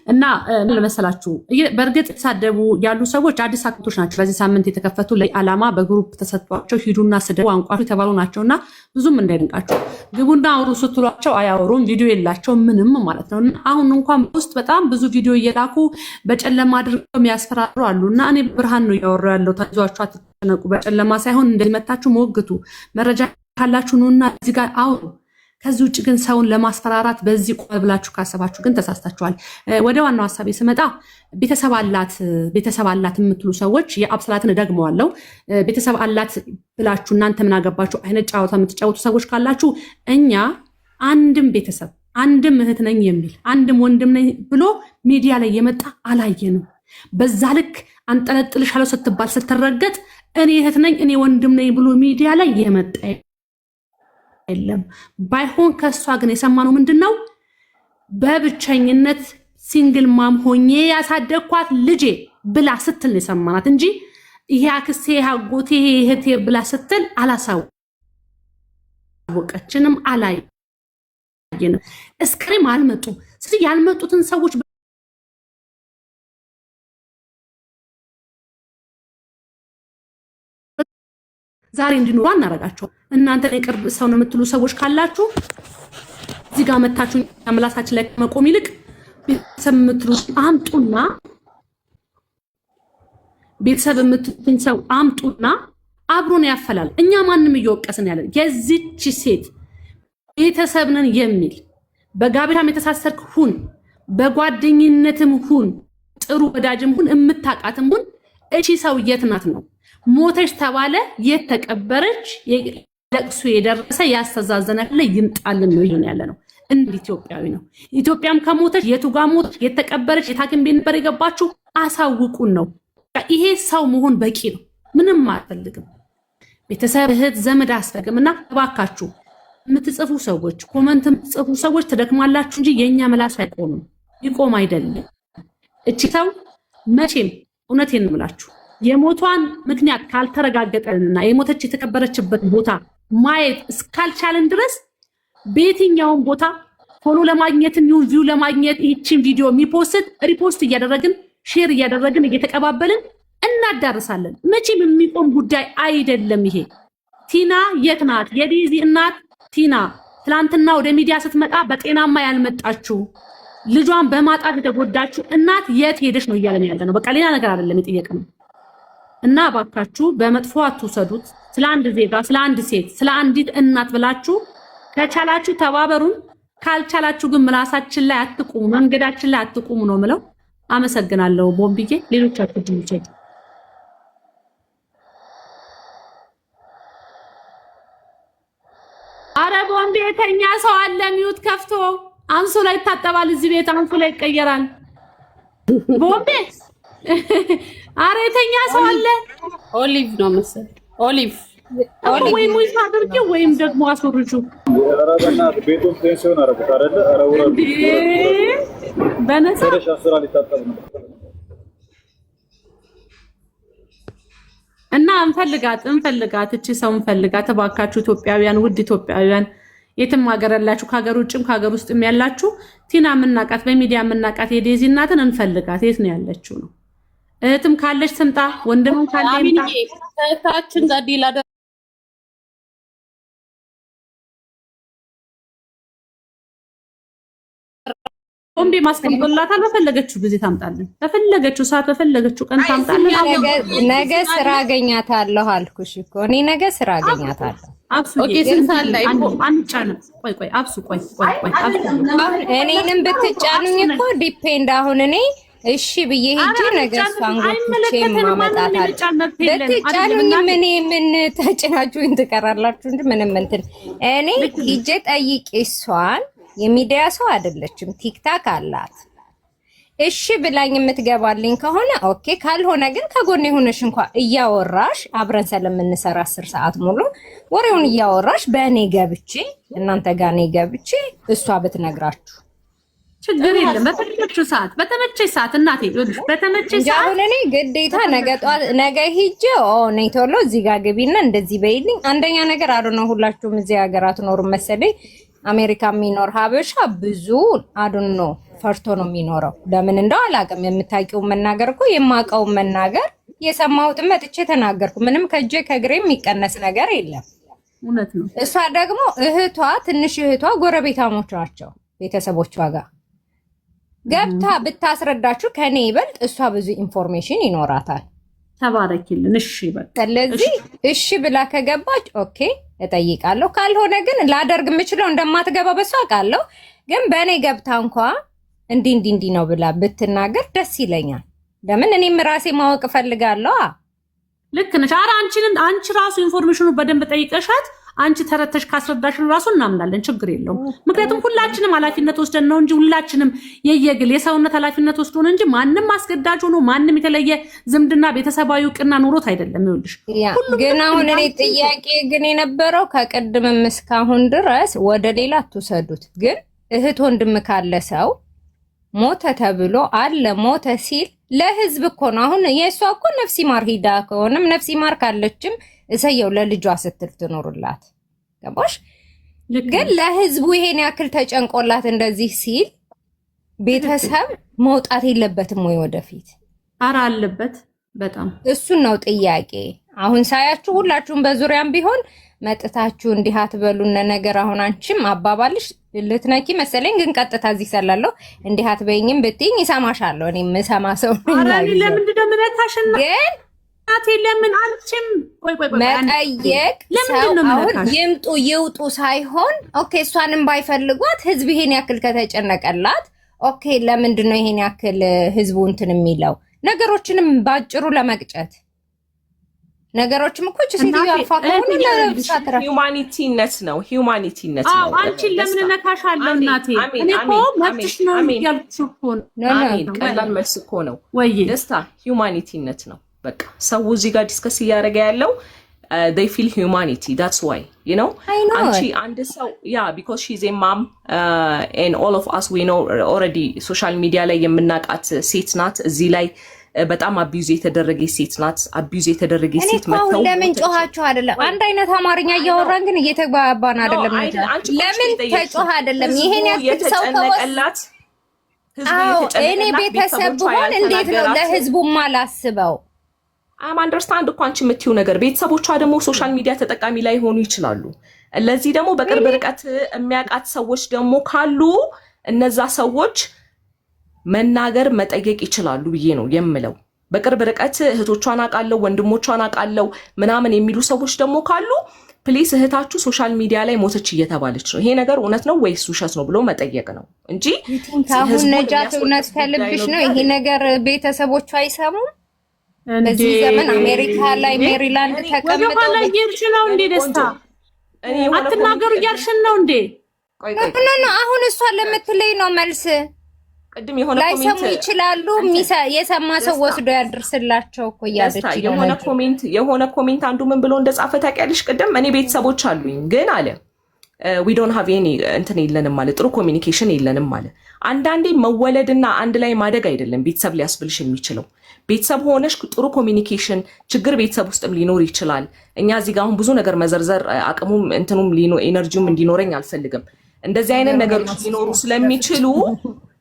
እና ለመሰላችሁ በእርግጥ የተሳደቡ ያሉ ሰዎች አዲስ አካውንቶች ናቸው። በዚህ ሳምንት የተከፈቱ ለዓላማ በግሩፕ ተሰጥቷቸው ሂዱና ስደቡ አንቋሹ የተባሉ ናቸውና ብዙም እንዳይደንቃቸው። ግቡና አውሩ ስትሏቸው አያወሩም። ቪዲዮ የላቸው ምንም ማለት ነው። አሁን እንኳን ውስጥ በጣም ብዙ ቪዲዮ እየላኩ በጨለማ አድርገው የሚያስፈራሩ አሉ። እና እኔ ብርሃን ነው እያወራሁ ያለው። ታዟቸው አትጨነቁ። በጨለማ ሳይሆን እንደመታችሁ ሞግቱ። መረጃ ካላችሁ ነውና እዚህ ጋር አውሩ። ከዚህ ውጭ ግን ሰውን ለማስፈራራት በዚህ ቆይ ብላችሁ ካሰባችሁ ግን ተሳስታችኋል። ወደ ዋናው ሐሳቤ ስመጣ ቤተሰብ አላት የምትሉ ሰዎች የአብስላትን እደግመዋለሁ። ቤተሰብ አላት ብላችሁ እናንተ ምን አገባችሁ አይነት ጨዋታ የምትጫወቱ ሰዎች ካላችሁ እኛ አንድም ቤተሰብ አንድም እህት ነኝ የሚል አንድም ወንድም ነኝ ብሎ ሚዲያ ላይ የመጣ አላየንም። በዛ ልክ አንጠለጥልሻለሁ ስትባል ስትረገጥ እኔ እህት ነኝ እኔ ወንድም ነኝ ብሎ ሚዲያ ላይ የመጣ የለም። ባይሆን ከሷ ግን የሰማነው ምንድነው? በብቸኝነት ሲንግል ማም ሆኜ ያሳደግኳት ልጄ ብላ ስትል የሰማናት እንጂ ይሄ አክስቴ አጎቴ እህቴ ብላ ስትል አላሳወቀችንም፣ አላየንም። እስክሪም አልመጡ። ስለዚህ ያልመጡትን ሰዎች ዛሬ እንዲኖሩ አናረጋቸው። እናንተ የቅርብ ሰው ነው የምትሉ ሰዎች ካላችሁ እዚህ ጋር መታችሁ ምላሳችን ላይ መቆም ይልቅ ቤተሰብ የምትሉ አምጡና ቤተሰብ የምትሉትን ሰው አምጡና አብሮን ያፈላል። እኛ ማንም እየወቀስን ያለን የዚች ሴት ቤተሰብ ነን የሚል በጋብቻም የተሳሰርክ ሁን፣ በጓደኝነትም ሁን፣ ጥሩ ወዳጅም ሁን፣ የምታውቃትም ሁን፣ እቺ ሰው የት ናት ነው? ሞተች ተባለ፣ የት ተቀበረች? ለቅሶ የደረሰ ያስተዛዘናል ይምጣልን ነው ይሄን ያለ ነው። እንደ ኢትዮጵያዊ ነው። ኢትዮጵያም ከሞተች የቱ ጋር ሞተች፣ የት ተቀበረች፣ የት ሐኪም ቤት ነበር የገባችሁ አሳውቁን ነው። ይሄ ሰው መሆን በቂ ነው። ምንም አያስፈልግም። ቤተሰብ እህት ዘመድ አያስፈልግምና እባካችሁ የምትጽፉ ሰዎች ኮመንት የምትጽፉ ሰዎች ትደክማላችሁ እንጂ የኛ ምላስ አይቆምም። ይቆም አይደለም። እቺ ሰው መቼም እውነቴን ነው የምላችሁ የሞቷን ምክንያት ካልተረጋገጠንና የሞተች የተቀበረችበት ቦታ ማየት እስካልቻለን ድረስ በየትኛውም ቦታ ፎሎ ለማግኘት ኒው ቪው ለማግኘት ይህችን ቪዲዮ የሚፖስት ሪፖስት እያደረግን ሼር እያደረግን እየተቀባበልን እናዳርሳለን። መቼም የሚቆም ጉዳይ አይደለም። ይሄ ቲና የት ናት? የዴዚ እናት ቲና ትላንትና ወደ ሚዲያ ስትመጣ በጤናማ ያልመጣችው ልጇን በማጣት የተጎዳችው እናት የት ሄደች ነው እያለን ያለ ነው። በቃ ሌላ ነገር አይደለም የጠየቅነው። እና ባካችሁ በመጥፎ አትውሰዱት። ስለ አንድ ዜጋ፣ ስለ አንድ ሴት፣ ስለ አንዲት እናት ብላችሁ ከቻላችሁ ተባበሩን፣ ካልቻላችሁ ግን ምላሳችን ላይ አትቁሙ፣ መንገዳችን ላይ አትቁሙ ነው ምለው። አመሰግናለሁ ቦምብዬ። ሌሎቻችሁ ድምጽ አረ ቦምቤ የተኛ ሰው አለ ሚውት ከፍቶ አንሶላ ይታጠባል። እዚህ ቤት አንሶላ ይቀየራል። ቦምቤ አረ የተኛ ሰው አለ። ኦሊቭ ነው መሰል ኦሊቭ ወይም ሙይዛ አድርጌ ወይም ደግሞ አስወርጁ ረበና ቤቱን ቴንሽን አረጋት አይደለ? አረውራ በነሳ አስራ ሊታጠብ ነው እና እንፈልጋት እቺ ሰው እንፈልጋት። እባካችሁ ኢትዮጵያውያን፣ ውድ ኢትዮጵያውያን የትም ሀገር ያላችሁ ከሀገር ውጭም ከሀገር ውስጥም ያላችሁ ቲና የምናውቃት በሚዲያ የምናውቃት የዴዚ እናትን እንፈልጋት። የት ነው ያለችው ነው? እህትም ካለች ትምጣ፣ ወንድምም ካለ ይምጣ። እህታችን ጋር ዲል እንዴ ማስቀምጦላታል። በፈለገችው ጊዜ ታምጣለን፣ በፈለገችው ሰዓት፣ በፈለገችው ቀን ታምጣለን። ነገ ስራ አገኛታለሁ አልኩሽ እኮ እኔ ነገ ስራ አገኛታለሁ። ኦኬ ስንት ላይ አንጫንም? ቆይ አብሱ ቆይ እኔንም ብትጫኑኝ እኮ ዲፔንድ አሁን እኔ እሺ ብዬ ሄጄ ነገ እሷን ጎትቼ ማመጣታለሁ። ብትጫኑኝ ምን ተጭናችሁኝ ትቀራላችሁ እንጂ ምንም እንትን እኔ ሂጄ ጠይቄ እሷን የሚዲያ ሰው አይደለችም፣ ቲክታክ አላት። እሺ ብላኝ የምትገባልኝ ከሆነ ኦኬ፣ ካልሆነ ግን ከጎኔ ሆነሽ እንኳን እያወራሽ አብረን ስለምንሰራ 10 ሰዓት ሙሉ ወሬውን እያወራሽ በእኔ ገብቼ እናንተ ጋር እኔ ገብቼ እሷ ብትነግራችሁ ችግር የለም። በተመቸሽ ሰዓት እናቴ ይኸውልሽ፣ በተመቸሽ ሰዓት አሁን እኔ ግዴታ ነገ ሂጄ ነይ ቶሎ እዚህ ጋር ግቢና እንደዚህ በይልኝ። አንደኛ ነገር ነው ሁላችሁም እዚህ ሀገር አትኖሩም መሰለኝ። አሜሪካ የሚኖር ሀበሻ ብዙ አዱኖ ፈርቶ ነው የሚኖረው። ለምን እንደው አላውቅም። የምታውቂውን መናገር እኮ የማውቀውን መናገር የሰማሁትን መጥቼ ተናገርኩ። ምንም ከእጄ ከእግሬ የሚቀነስ ነገር የለም። እውነት ነው። እሷ ደግሞ ትንሽ እህቷ ጎረቤታሞች ናቸው ቤተሰቦቿ ጋር ገብታ ብታስረዳችሁ ከኔ ይበልጥ እሷ ብዙ ኢንፎርሜሽን ይኖራታል። ተባረኪልን። እሺ በቃ ስለዚህ እሺ ብላ ከገባች ኦኬ እጠይቃለሁ። ካልሆነ ግን ላደርግ የምችለው እንደማትገባ በሷ አውቃለሁ። ግን በእኔ ገብታ እንኳ እንዲህ ነው ብላ ብትናገር ደስ ይለኛል። ለምን እኔም ራሴ ማወቅ እፈልጋለሁ። ልክ ነሽ። ኧረ አንቺ ራሱ ኢንፎርሜሽኑ በደንብ ጠይቀሻት አንቺ ተረተሽ ካስረዳሽን ራሱ እናምናለን፣ ችግር የለውም። ምክንያቱም ሁላችንም ኃላፊነት ወስደን ነው እንጂ ሁላችንም የየግል የሰውነት ኃላፊነት ወስዶን እንጂ ማንም አስገዳጅ ሆኖ ማንም የተለየ ዝምድና ቤተሰባዊ እውቅና ኑሮት አይደለም። ይኸውልሽ ግን አሁን እኔ ጥያቄ ግን የነበረው ከቅድምም እስካሁን ድረስ ወደ ሌላ አትውሰዱት። ግን እህት ወንድም ካለ ሰው ሞተ ተብሎ አለ ሞተ ሲል ለህዝብ እኮ ነው። አሁን የእሷ እኮ ነፍሲ ማር ሂዳ ከሆነም ነፍሲ ማር ካለችም እሰየው ለልጇ ስትል ትኖርላት። ገባሽ? ግን ለህዝቡ ይሄን ያክል ተጨንቆላት እንደዚህ ሲል ቤተሰብ መውጣት የለበትም ወይ ወደፊት? ኧረ አለበት በጣም። እሱን ነው ጥያቄ። አሁን ሳያችሁ ሁላችሁም በዙሪያም ቢሆን መጥታችሁ እንዲህ አትበሉነ ነገር። አሁን አንቺም አባባልሽ ልትነኪ መሰለኝ፣ ግን ቀጥታ እዚህ ሰላለሁ እንዲህ አትበይኝም ብትይኝ ይሰማሻለሁ። እኔ የምሰማ ሰው ነኝ። ለምንድን ነው የምነካሽና ግን አቴ ለምን አንቺም መጠየቅ ሰው አሁን ይውጡ ሳይሆን ኦኬ፣ እሷንም ባይፈልጓት ህዝብ ይሄን ያክል ከተጨነቀላት ኦኬ፣ ለምንድን ነው ይሄን ያክል ህዝቡ እንትን የሚለው? ነገሮችንም ባጭሩ ለመቅጨት ነገሮችም እኮ ሲቲዩ አልፋ ከሆነ ለብሳትራ ሂዩማኒቲነት ነው። አንቺን ለምን ነካሻለሁ እናቴ? እኔ እኮ መብትሽ ነው ያልኩሽ እኮ ነው። ቀላል መልስ እኮ ነው ደስታ። ሂዩማኒቲነት ነው በቃ። ሰው እዚህ ጋር ዲስከስ እያደረገ ያለው they feel humanity, that's why, you know. አንቺ አንድ ሰው because she's a mom and all of us we know already ሶሻል ሚዲያ ላይ የምናውቃት ሴት ናት። እዚህ ላይ በጣም አቢዩዝ የተደረገች ሴት ናት። አቢዩዝ የተደረገች ሴት መተው ለምን ጮሃችሁ አይደለም? አንድ አይነት አማርኛ እያወራን ግን እየተግባባን አይደለም። ለምን ተጮህ አይደለም? ይሄን ያክል ሰው ተወሰላት። እኔ ቤተሰብ ብሆን እንዴት ነው ለህዝቡ ማላስበው? አንደርስታንድ እኮ አንቺ የምትይው ነገር ቤተሰቦቿ ደግሞ ሶሻል ሚዲያ ተጠቃሚ ላይ ሆኑ ይችላሉ። ለዚህ ደግሞ በቅርብ ርቀት የሚያውቃት ሰዎች ደግሞ ካሉ እነዛ ሰዎች መናገር መጠየቅ ይችላሉ ብዬ ነው የምለው። በቅርብ ርቀት እህቶቿን አውቃለሁ፣ ወንድሞቿን አውቃለሁ ምናምን የሚሉ ሰዎች ደግሞ ካሉ ፕሊስ እህታችሁ ሶሻል ሚዲያ ላይ ሞተች እየተባለች ነው፣ ይሄ ነገር እውነት ነው ወይስ ውሸት ነው ብሎ መጠየቅ ነው እንጂ አሁን ነጃት እውነት ከልብሽ ነው ይሄ ነገር ቤተሰቦቿ አይሰሙም። በዚህ ዘመን አሜሪካ ላይ ሜሪላንድ ተቀምጠው እያልሽ ነው እንዴ? ደስታ አትናገሩ እያልሽ ነው እንዴ? ኖ አሁን እሷ ለምትለይ ነው መልስ። ቅድም የሆነ ላይሰሙ ይችላሉ። የሰማ ሰው ወስዶ ያድርስላቸው እኮ እያለች የሆነ ኮሜንት አንዱ ምን ብሎ እንደጻፈ ታውቂያለሽ? ቅድም እኔ ቤተሰቦች አሉኝ ግን አለ we don't have any እንትን የለንም ማለት ጥሩ ኮሚኒኬሽን የለንም ማለት። አንዳንዴ መወለድና አንድ ላይ ማደግ አይደለም ቤተሰብ ሊያስብልሽ የሚችለው። ቤተሰብ ሆነሽ ጥሩ ኮሚኒኬሽን ችግር ቤተሰብ ውስጥም ሊኖር ይችላል። እኛ እዚህ ጋር አሁን ብዙ ነገር መዘርዘር አቅሙም እንትኑም ኤነርጂውም እንዲኖረኝ አልፈልግም። እንደዚህ አይነት ነገሮች ሊኖሩ ስለሚችሉ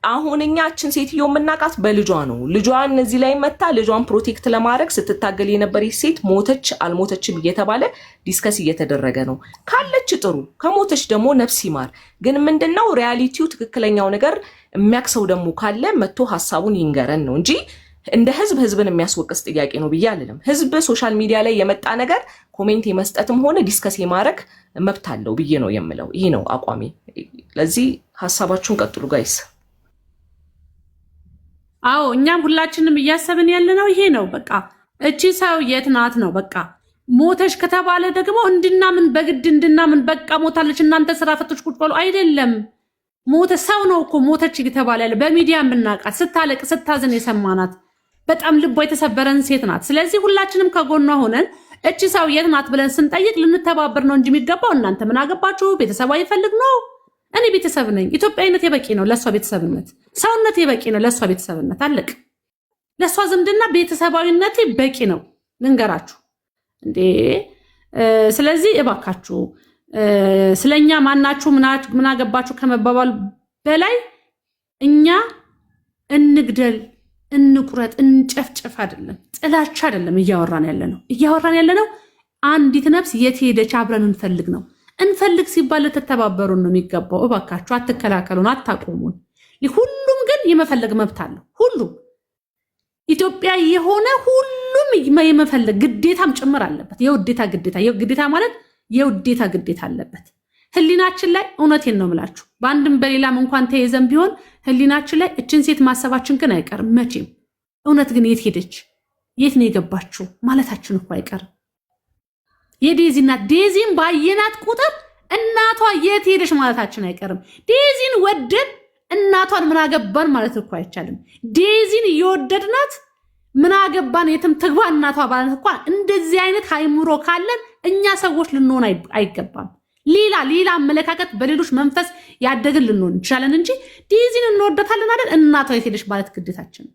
አሁን እኛችን ሴትዮ የምናውቃት በልጇ ነው። ልጇን እዚህ ላይ መታ ልጇን ፕሮቴክት ለማድረግ ስትታገል የነበረች ሴት ሞተች አልሞተችም እየተባለ ዲስከስ እየተደረገ ነው። ካለች ጥሩ፣ ከሞተች ደግሞ ነፍስ ይማር። ግን ምንድነው ሪያሊቲው ትክክለኛው ነገር የሚያክሰው ደግሞ ካለ መጥቶ ሀሳቡን ይንገረን ነው እንጂ እንደ ህዝብን የሚያስወቅስ ጥያቄ ነው ብዬ አልልም። ህዝብ ሶሻል ሚዲያ ላይ የመጣ ነገር ኮሜንት የመስጠትም ሆነ ዲስከስ የማድረግ መብት አለው ብዬ ነው የምለው። ይህ ነው አቋሜ። ለዚህ ሀሳባችሁን ቀጥሉ ጋይስ። አዎ እኛም ሁላችንም እያሰብን ያለነው ይሄ ነው። በቃ እቺ ሰው የት ናት ነው። በቃ ሞተሽ ከተባለ ደግሞ እንድናምን በግድ እንድናምን በቃ ሞታለች እናንተ ስራ ፈቶች ቁጭ በሉ አይደለም። ሞተ ሰው ነው እኮ ሞተች እየተባለ ያለ በሚዲያ የምናውቃት ስታለቅ ስታዝን የሰማናት በጣም ልቧ የተሰበረን ሴት ናት። ስለዚህ ሁላችንም ከጎኗ ሆነን እቺ ሰው የት ናት ብለን ስንጠይቅ ልንተባበር ነው እንጂ የሚገባው እናንተ ምን አገባችሁ ቤተሰቧ ይፈልግ ነው። እኔ ቤተሰብ ነኝ። ኢትዮጵያዊነት የበቂ ነው ለሷ ቤተሰብነት፣ ሰውነት የበቂ ነው ለሷ ቤተሰብነት። አለቅ ለሷ ዝምድና ቤተሰባዊነት በቂ ነው ልንገራችሁ እንዴ። ስለዚህ እባካችሁ ስለኛ ማናችሁ ምን አገባችሁ ከመባባሉ በላይ እኛ እንግደል እንቁረጥ እንጨፍጨፍ አይደለም፣ ጥላቻ አይደለም እያወራን ያለነው አንዲት ነፍስ የት ሄደች አብረን እንፈልግ ነው። እንፈልግ ሲባል ልትተባበሩን ነው የሚገባው። እባካችሁ አትከላከሉን፣ አታቆሙን። ሁሉም ግን የመፈለግ መብት አለው። ሁሉም ኢትዮጵያ የሆነ ሁሉም የመፈለግ ግዴታም ጭምር አለበት። ግዴታ ማለት የውዴታ ግዴታ አለበት። ህሊናችን ላይ እውነቴን ነው የምላችሁ በአንድም በሌላም እንኳን ተይዘን ቢሆን ህሊናችን ላይ እችን ሴት ማሰባችን ግን አይቀርም መቼም። እውነት ግን የት ሄደች የት ነው የገባችው ማለታችን እኮ አይቀርም። የዴዚ እናት ዴዚን ባየናት ቁጥር እናቷ የት ሄደች ማለታችን አይቀርም። ዴዚን ወደድ እናቷን ምን አገባን ማለት እኮ አይቻልም። ዴዚን እየወደድናት ምን አገባን የትም ትግባ እናቷ ባለት እኮ እንደዚህ አይነት ሃይምሮ ካለን እኛ ሰዎች ልንሆን አይገባም። ሌላ አመለካከት በሌሎች መንፈስ ያደግን ልንሆን እንችላለን እንጂ ዴዚን እንወደታለን አይደል? እናቷ የት ሄደች ማለት ግዴታችን።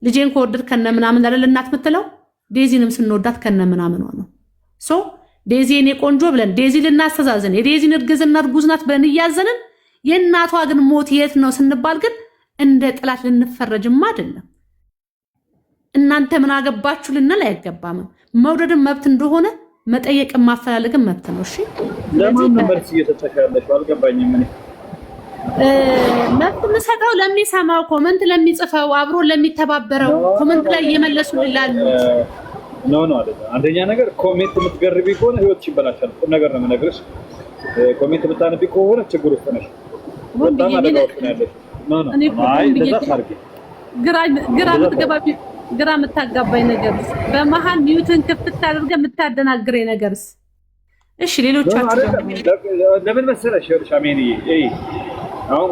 ልጄን ከወደድ ከነ ምናምን አይደል እናት የምትለው? ዴዚንም ስንወዳት ከነ ምናምን ነው። ሶ ዴዚ የኔ ቆንጆ ብለን ዴዚ ልናስተዛዘን የዴዚን እርግዝና እርጉዝ ናት ብለን እያዘንን የእናቷ ግን ሞት የት ነው ስንባል ግን እንደ ጥላት ልንፈረጅም አይደለም። እናንተ ምን አገባችሁ ልንል አይገባም። መውደድን መብት እንደሆነ መጠየቅን ማፈላለግን መብት ነው። እሺ ለማን መልስ እየተጠቀለሽ አልገባኝም። ምን መብት ምሰጠው ለሚሰማው ኮመንት ለሚጽፈው አብሮ ለሚተባበረው ኮመንት ላይ እየመለሱ ይላሉ። ኖ አይደል። አንደኛ ነገር ኮሜንት የምትገርቢ ከሆነ ህይወት ይበላሻል። ቁም ነገር ነው የምነግርሽ። ኮሜንት የምታነቢ ከሆነ ችግር ውስጥ ነሽ። በጣም አደጋ ውስጥ ነው ያለሽ። አይ እንደዛ ታርጊ ግራ የምታጋባኝ ነገርስ በመሃል ሚዩትን ክፍት አድርገህ የምታደናግረኝ ነገርስ? እሺ ሌሎቻችሁ ለምን መሰለሽ ሻሜኒ አሁን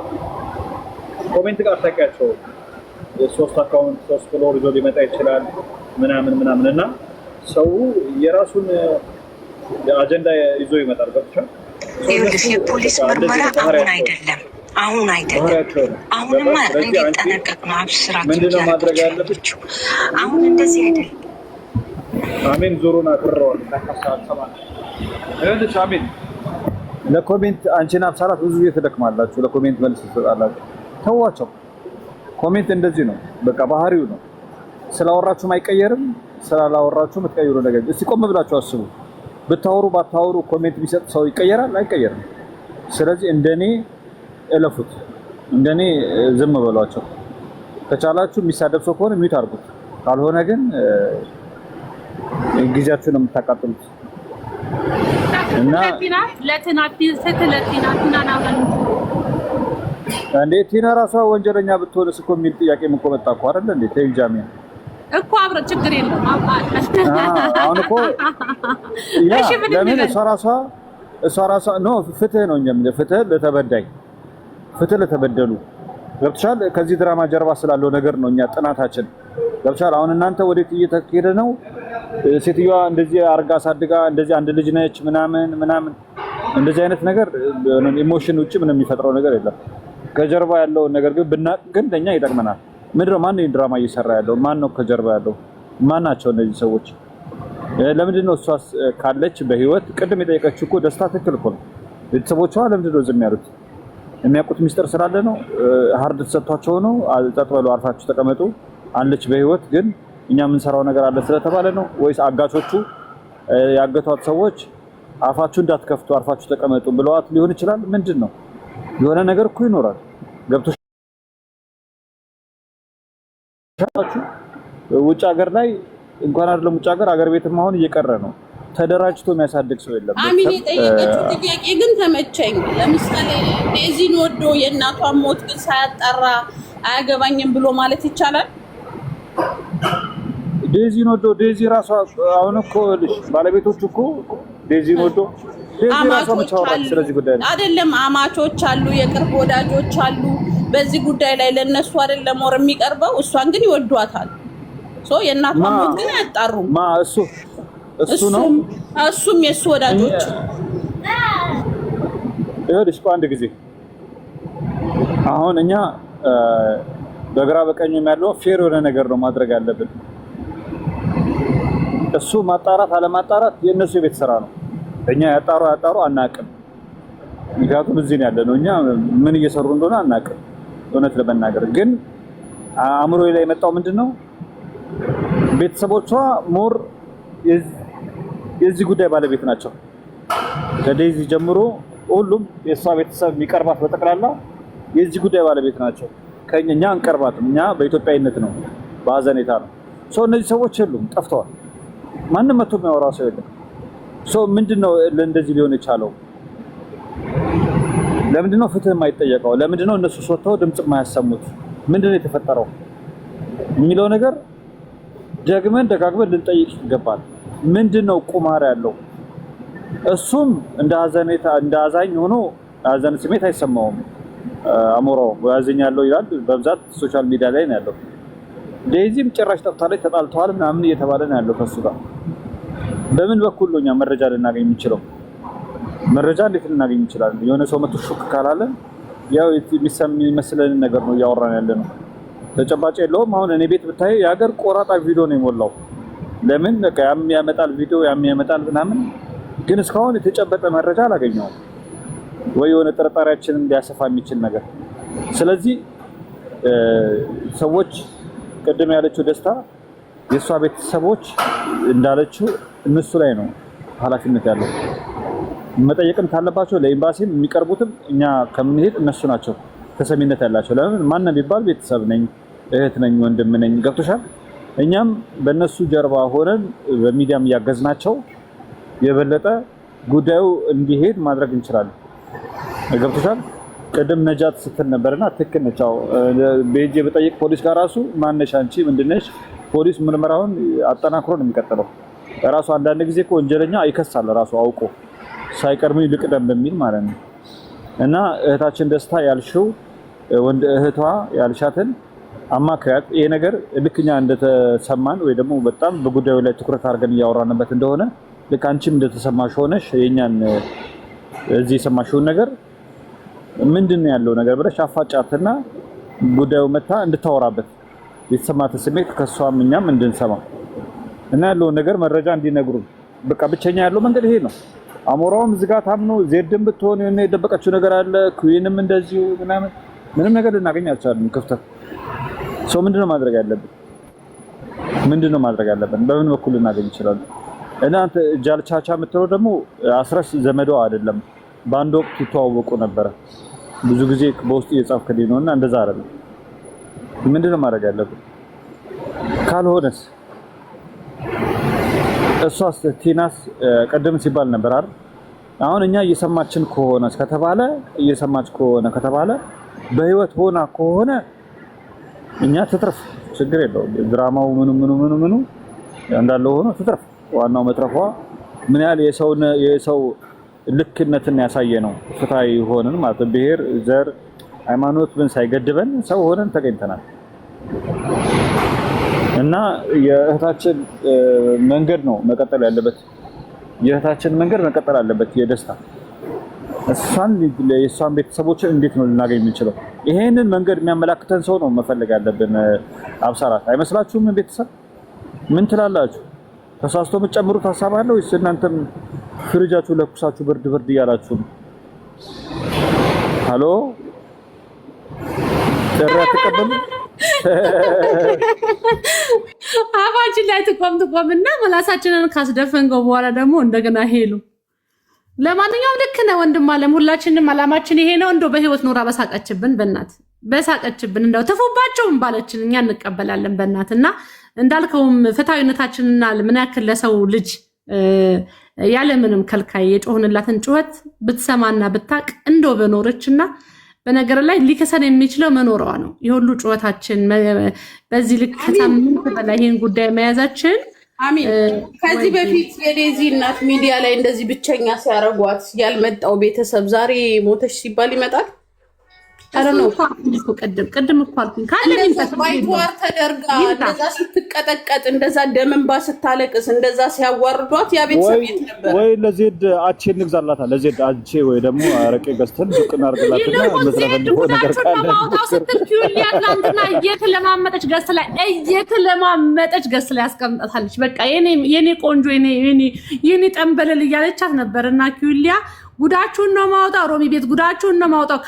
ኮሜንት ጋር ታውቂያቸው የሶስት አካውንት 3 ፍሎር ይዞ ሊመጣ ይችላል ምናምን እና ሰው የራሱን አጀንዳ ይዞ ይመጣል። በቃ የፖሊስ ምርመራ አሁን አይደለም። አሁንማ እንዲጠነቀቅ ነው አብስራችሁ ምንድነው ማድረግ ያለብሽ? አሁን እንደዚህ አይደለም። አሜን ዞሮና አቅርረዋል ታካሳል አሜን። ለኮሜንት አንቺና አብሳራት ብዙ እየተደክማላችሁ ለኮሜንት መልስ ትሰጣላችሁ። ተዋቸው። ኮሜንት እንደዚህ ነው በቃ ባህሪው ነው። ስላወራችሁም አይቀየርም፣ ስላላወራችሁም የምትቀይሩ ነገር እስቲ ቆም ብላችሁ አስቡ። ብታወሩ ባታወሩ ኮሜንት ቢሰጥ ሰው ይቀየራል አይቀየርም? ስለዚህ እንደኔ እለፉት፣ እንደኔ ዝም በሏቸው። ከቻላችሁ የሚሳደብ ሰው ከሆነ ሚውት አድርጉት፣ ካልሆነ ግን ጊዜያችሁን ነው የምታቃጥሉት። እና ቲና ራሷ ወንጀለኛ ብትሆንስ እኮ የሚል ጥያቄ ምን መጣ እኮ አይደል እንዴ? ተይጃሚ እኮ አብረ ችግር የለም። አሁን እኮ ለምን እሷ ራሷ ነው ፍትህ ነው እንጂ ፍትህ ለተበደሉ ገብቻል። ከዚህ ድራማ ጀርባ ስላለው ነገር ነው እኛ ጥናታችን ገብቻል። አሁን እናንተ ወዴት እየተከሄደ ነው? ሴትዮዋ እንደዚህ አርጋ ሳድጋ እንደዚህ አንድ ልጅ ነች ምናምን እንደዚህ አይነት ነገር ኢሞሽን ውጪ ምንም የሚፈጥረው ነገር የለም። ከጀርባ ያለው ነገር ግን ለኛ ይጠቅመናል። ምንድነው ማን ነው ድራማ እየሰራ ያለው? ማን ነው ከጀርባ ያለው? ማን ናቸው እነዚህ ሰዎች? ለምንድን ነው እሷስ ካለች በህይወት ቅድም የጠየቀችው እኮ ደስታ ትክክል እኮ ነው። ቤተሰቦቿ ለምንድን ነው ዝም ያሉት? የሚያውቁት ሚስጥር ስላለ ነው? ሃርድ ተሰጥቷቸው ነው? ጸጥ በሉ አርፋችሁ ተቀመጡ አለች በህይወት ግን እኛ የምንሰራው ነገር አለ ስለተባለ ነው? ወይስ አጋቾቹ ያገቷት ሰዎች አፋችሁ እንዳትከፍቱ አርፋችሁ ተቀመጡ ብለዋት ሊሆን ይችላል? ምንድነው? የሆነ ነገር እኮ ይኖራል። ገብቶሻል? ውጭ ሀገር ላይ እንኳን አይደለም ውጭ ሀገር ቤትም አሁን እየቀረ ነው። ተደራጅቶ የሚያሳድግ ሰው የለም። አሚን የጠየቀችው ጥያቄ ግን ተመቸኝ። ለምሳሌ ዴዚን ወዶ የእናቷን ሞት ግን ሳያጣራ አያገባኝም ብሎ ማለት ይቻላል? ዴዚን ወዶ ዴዚ ራሷ አሁን እኮ ባለቤቶቹ እኮ ዴዚን ወዶ ዴዚ ራሷ መቻወራት ስለዚህ ጉዳይ ነው አይደለም። አማቾች አሉ፣ የቅርብ ወዳጆች አሉ። በዚህ ጉዳይ ላይ ለነሱ አይደለም ወር የሚቀርበው፣ እሷን ግን ይወዷታል። ሶ የእናቷን ሞት ግን አያጣሩም። እሱ ነው እሱም የሱ ወዳጆች ይኸውልሽ አንድ ጊዜ አሁን እኛ በግራ በቀኝም ያለው ፌር የሆነ ነገር ነው ማድረግ ያለብን። እሱ ማጣራት አለማጣራት የነሱ የቤት ስራ ነው። እኛ ያጣሩ አናቅም። ምክንያቱም እዚህ ነው ያለነው። እኛ ምን እየሰሩ እንደሆነ አናቅም። እውነት ለመናገር ግን አእምሮዬ ላይ የመጣው ምንድነው ቤተሰቦቿ ሞር የዚህ ጉዳይ ባለቤት ናቸው። ከዴዚ ጀምሮ ሁሉም የሷ ቤተሰብ የሚቀርባት በጠቅላላ የዚህ ጉዳይ ባለቤት ናቸው። ከኛ አንቀርባትም። እኛ በኢትዮጵያዊነት ነው፣ በሀዘኔታ ነው። እነዚህ ሰዎች የሉም፣ ጠፍተዋል። ማንም መጥቶ የሚያወራው ሰው የለም። ምንድነው ለእንደዚህ ሊሆን የቻለው? ለምንድነው ፍትህ የማይጠየቀው? ለምንድነው እነሱ ወጥተው ድምጽ የማያሰሙት? ምንድነው የተፈጠረው የሚለው ነገር ደጋግመን ልንጠይቅ ይገባል። ምንድነው ቁማር ያለው? እሱም እንደ አዛኝ ሆኖ አዛኝ ስሜት አይሰማውም። አሞራው ያዘኛለው ይላል። በብዛት ሶሻል ሚዲያ ላይ ነው ያለው። ዴዚም ጭራሽ ጠፍታለች፣ ተጣልተዋል ምናምን እየተባለ ነው ያለው ከሱ ጋር። በምን በኩል ነው እኛ መረጃ ልናገኝ የምንችለው? መረጃ እንዴት ልናገኝ እንችላለን? የሆነ ሰው መቶ ሹክ ካላለ ያው የሚመስለን ነገር ነው እያወራን ያለ ነው። ተጨባጭ የለውም። አሁን እኔ ቤት ብታይ የሀገር ቆራጣ ቪዲዮ ነው የሞላው። ለምን በቃ ያመጣል ቪዲዮ ያመጣል ምናምን፣ ግን እስካሁን የተጨበጠ መረጃ አላገኘውም ወይ የሆነ ጥርጣሬያችንን ሊያሰፋ የሚችል ነገር። ስለዚህ ሰዎች ቅድም ያለችው ደስታ የሷ ቤተሰቦች እንዳለችው እነሱ ላይ ነው ኃላፊነት ያለው። መጠየቅም ካለባቸው ለኤምባሲም የሚቀርቡትም እኛ ከምንሄድ እነሱ ናቸው ተሰሚነት ያላቸው። ለምን ማንንም ቢባል ቤተሰብ ነኝ፣ እህት ነኝ፣ ወንድም ነኝ። ገብቶሻል? እኛም በእነሱ ጀርባ ሆነን በሚዲያም እያገዝናቸው የበለጠ ጉዳዩ እንዲሄድ ማድረግ እንችላለን። ገብቶሻል? ቅድም ነጃት ስትል ነበርና ትክክል ነች። በእጄ በጠይቅ ፖሊስ ጋር ራሱ ማነሽ አንቺ ምንድነሽ? ፖሊስ ምርመራውን አጠናክሮ ነው የሚቀጥለው። ራሱ አንዳንድ ጊዜ እኮ ወንጀለኛ ይከሳል ራሱ አውቆ ሳይቀርም ይልቅደም በሚል ማለት ነው። እና እህታችን ደስታ ያልሽው ወንድ እህቷ ያልሻትን አማክሪያት። ይሄ ነገር ልክኛ እንደተሰማን ወይ ደግሞ በጣም በጉዳዩ ላይ ትኩረት አድርገን እያወራንበት እንደሆነ ልክ አንቺም እንደተሰማሽ ሆነሽ የኛን እዚህ የሰማሽውን ነገር ምንድነው ያለው ነገር ብለሽ አፋጫትና ጉዳዩ መታ እንድታወራበት የተሰማትን ስሜት ከሷም እኛም እንድንሰማ እና ያለውን ነገር መረጃ እንዲነግሩን በቃ ብቸኛ ያለው መንገድ ይሄ ነው። አሞራውም ዝጋት አምኖ ዜድም ብትሆን የሆነ የደበቀችው ነገር አለ። ኩዊንም እንደዚሁ ምንም ነገር ልናገኝ አልቻልንም። ክፍተት ምንድነው ማድረግ ያለብን? በምን በኩል ልናገኝ ይችላል? እናንተ ጃልቻቻ የምትለው ደግሞ አስረስ ዘመዷ አይደለም። በአንድ ወቅት ይተዋወቁ ነበረ። ብዙ ጊዜ በውስጥ እየጻፍክልኝ ነውና እንደዛ አይደለም። ምንድነው ማድረግ ያለብን? ካልሆነስ እሷስ ቲናስ ቀደም ሲባል ነበር አይደል? አሁን እኛ እየሰማች ከተባለ በህይወት ሆና ከሆነ እኛ ትትርፍ፣ ችግር የለውም። ድራማው ምኑ እንዳለው ሆኖ ትትርፍ። ዋናው መትረፏ ምን ያህል የሰው ልክነትን ያሳየ ነው። ፍትሃዊ ሆነን ማለት ብሔር፣ ዘር፣ ሃይማኖት ምን ሳይገድበን ሰው ሆነን ተገኝተናል። እና የእህታችን መንገድ ነው መቀጠል ያለበት። የደስታ የእሷን ቤተሰቦች እንዴት ነው ልናገኝ የምንችለው? ይሄንን መንገድ የሚያመላክተን ሰው ነው መፈለግ ያለብን። አብሳራት አይመስላችሁም? ቤተሰብ ምን ትላላችሁ? ተሳስቶ የምትጨምሩት ሀሳብ አለ ወይስ እናንተም ፍሪጃችሁ ለኩሳችሁ ብርድ እያላችሁ ነው? ሃሎ ጥሪ አትቀበሉ። አፋችን ላይ ትቆምና መላሳችንን ካስደፈንከው በኋላ ደግሞ እንደገና ሄሉ። ለማንኛውም ልክ ነህ ወንድም አለም። ሁላችንም አላማችን ይሄ ነው። እንደው በህይወት ኖራ በሳቀችብን በሳቀችብን እንደው ተፎባቸውም ባለችን እኛ እንቀበላለን በእናት እና እንዳልከውም ፍትሃዊነታችንና ምን ያክል ለሰው ልጅ ያለምንም ከልካይ የጮህንላትን ጩኸት ብትሰማና ብታቅ እንደው በኖረችና በነገር ላይ ሊከሰን የሚችለው መኖሯ ነው። የሁሉ ጩኸታችን በዚህ ልክ ከሳምንት በላይ ይሄን ጉዳይ መያዛችን አሚን። ከዚህ በፊት የዴዚ እናት ሚዲያ ላይ እንደዚህ ብቸኛ ሲያረጓት ያልመጣው ቤተሰብ ዛሬ ሞተሽ ሲባል ይመጣል። አረነው ቅድም እኮ አልኩኝ ካለ ባይቷር ተደርጋ እንደዛ ስትቀጠቀጥ እንደዛ ደምንባ ስታለቅስ እንደዛ ሲያዋርዷት ያ ቤተሰብ የት ነበር? ወይ ለዜድ አቼ እንግዛላታ ለዜድ አቼ ወይ ደግሞ አረቄ ገዝተን ዱቅና አርገላትና መስራፈልጎ ነገር ካለ ስትል ኪዩሊ አትላንትና እየተለማመጠች ገስ ላይ ያስቀምጣታለች። በቃ የኔ ቆንጆ የኔ ጠንበለል እያለቻት ነበርና ኪዩሊያ ጉዳችሁን ነው ማውጣው ሮሚ ቤት ጉዳችሁን ነው ማውጣው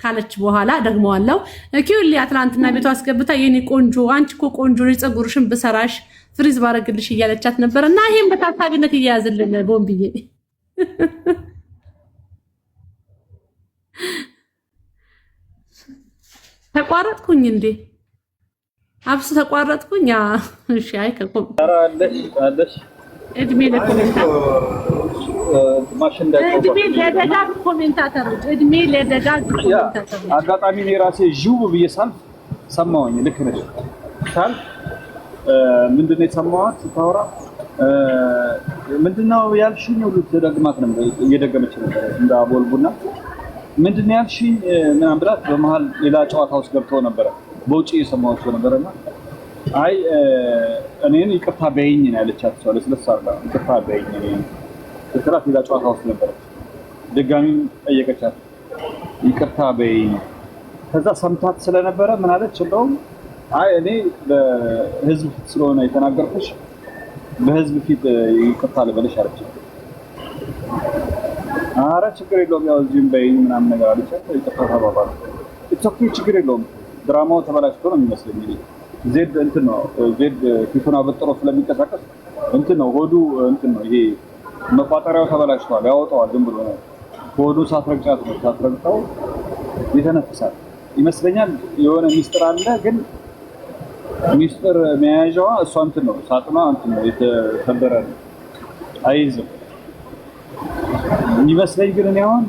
ካለች በኋላ ደግሞ አለው ኪዩሊ አትላንትና ቤቷ አስገብታ የኔ ቆንጆ አንቺ እኮ ቆንጆ ልጅ ፀጉርሽን ብሰራሽ ፍሪዝ ባረግልሽ እያለቻት ነበርና ይሄን በታሳቢነት እያያዝልን ቦምብዬ ተቋረጥኩኝ እንዴ አብስ ተቋረጥኩኝ። እሺ አይ አለሽ እድሜ ለኮሜንታተሮች እድሜ ለደጋግ ኮሜንታተሮች አጋጣሚ ነው ራሴ ዥው ብዬ ሳልፍ ሰማሁኝ። ልክ ነሽ ሳልፍ ምንድነው የሰማኋት ስታወራ ምንድነው ያልሽኝ ሁሉ ተደግማት ነበር እየደገመች ነበር እንዳቦልቡና ምንድነው ያልሽኝ ምናምን ብላት በመሃል ሌላ ጨዋታ ውስጥ ገብተው ነበር። በውጪ የሰማኋቸው ነበርና አይ እኔን ይቅርታ በይኝ ነው ያለቻት። ሰው ለስለስ አርጋ ይቅርታ በይኝ ነው ትክራት ሌላ ጨዋታ ውስጥ ነበር። ድጋሚ ጠየቀቻት ይቅርታ በይኝ። ከዛ ሰምታት ስለነበረ ምን አለች? እንደውም አይ እኔ በህዝብ ፊት ስለሆነ የተናገርኩሽ በህዝብ ፊት ይቅርታ ልበልሽ አለች። ኧረ ችግር የለውም ያው እዚህም በይኝ ምናምን ነገር አለቻት። ይቅርታ ተባባሉ። እቶክ ችግር የለውም ድራማው ተበላሽቶ ነው የሚመስለኝ። ዜድ እንትን ነው ዜድ ፊቱን አበጥሮ ስለሚንቀሳቀስ እንትን ነው ሆዱ እንትን ነው ይሄ መቋጠሪያው ተበላሽቷል። ያወጣዋል ዝም ብሎ ነው ሆዱ ሳትረግጫት ነው ሳትረግጣው ይተነፍሳል ይመስለኛል። የሆነ ሚስጥር አለ ግን ሚስጥር መያዣዋ እሷ እንትን ነው ሳጥኗ እንትን ነው የተሰበረ አይዝም ይመስለኝ። ግን እኔ አሁን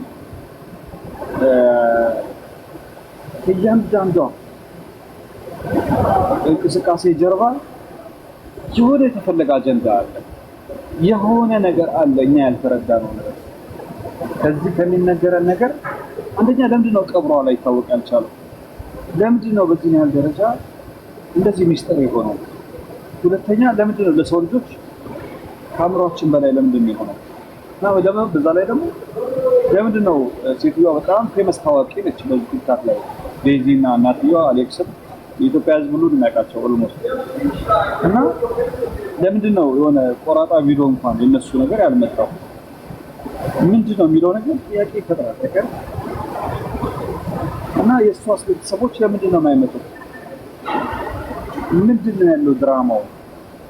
እያንዳንዷ እንቅስቃሴ ጀርባ የሆነ የተፈለገ አጀንዳ አለ፣ የሆነ ነገር አለ እኛ ያልተረዳነው ነገር። ከዚህ ከሚነገረን ነገር አንደኛ ለምንድን ነው ቀብሯ ላይ ይታወቅ ያልቻለው? ለምንድን ነው በዚህ ያህል ደረጃ እንደዚህ ሚስጥር የሆነው? ሁለተኛ ለምንድን ነው ለሰው ልጆች ከአእምሯችን በላይ ለምንድን ነው የሆነው? እና ደግሞ በዛ ላይ ደግሞ ለምንድን ነው ሴትዮዋ በጣም ፌመስ ታዋቂ ነች በዚህ ቲክታክ ላይ ዴዚ እና እናትየዋ አሌክስም የኢትዮጵያ ሕዝብ ሁሉ የሚያውቃቸው ኦልሞስት እና ለምንድን ነው የሆነ ቆራጣ ቪዲዮ እንኳን የነሱ ነገር ያልመጣው? ምንድን ነው የሚለው ነገር ጥያቄ ይፈጥራል። እና የእሷስ ቤተሰቦች ለምንድን ነው የማይመጡት? ምንድን ነው ያለው ድራማው?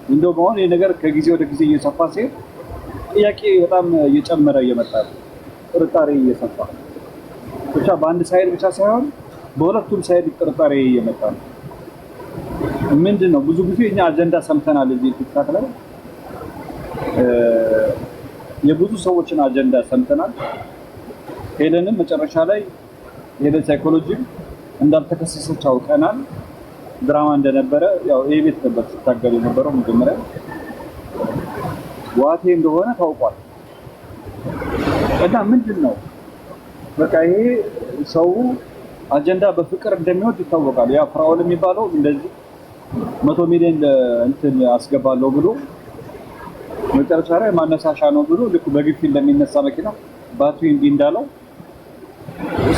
እንደው በአሁን ይሄ ነገር ከጊዜ ወደ ጊዜ እየሰፋ ሲሄድ ጥያቄ በጣም እየጨመረ እየመጣ ነው። ጥርጣሬ እየሰፋ ብቻ በአንድ ሳይድ ብቻ ሳይሆን በሁለቱም ሳይድ ጥርጣሬ እየመጣ ነው። ምንድን ነው ብዙ ጊዜ እኛ አጀንዳ ሰምተናል እዚህ ቲክታክ ላይ የብዙ ሰዎችን አጀንዳ ሰምተናል። ሄለንም መጨረሻ ላይ ሄለን ሳይኮሎጂ እንዳልተከሰሰች አውቀናል። ድራማ እንደነበረ ያው ይሄ ቤት ነበር ሲታገል የነበረው መጀመሪያ ዋቴ እንደሆነ ታውቋል። እና ምንድን ነው በቃ ይሄ ሰው አጀንዳ በፍቅር እንደሚወድ ይታወቃል። ያ ፍራኦል የሚባለው እንደዚህ 100 ሚሊዮን እንትን አስገባለሁ ብሎ መጨረሻ ላይ ማነሳሻ ነው ብሎ ልክ በግፊ እንደሚነሳ መኪና ባትሪ እንዲህ እንዳለው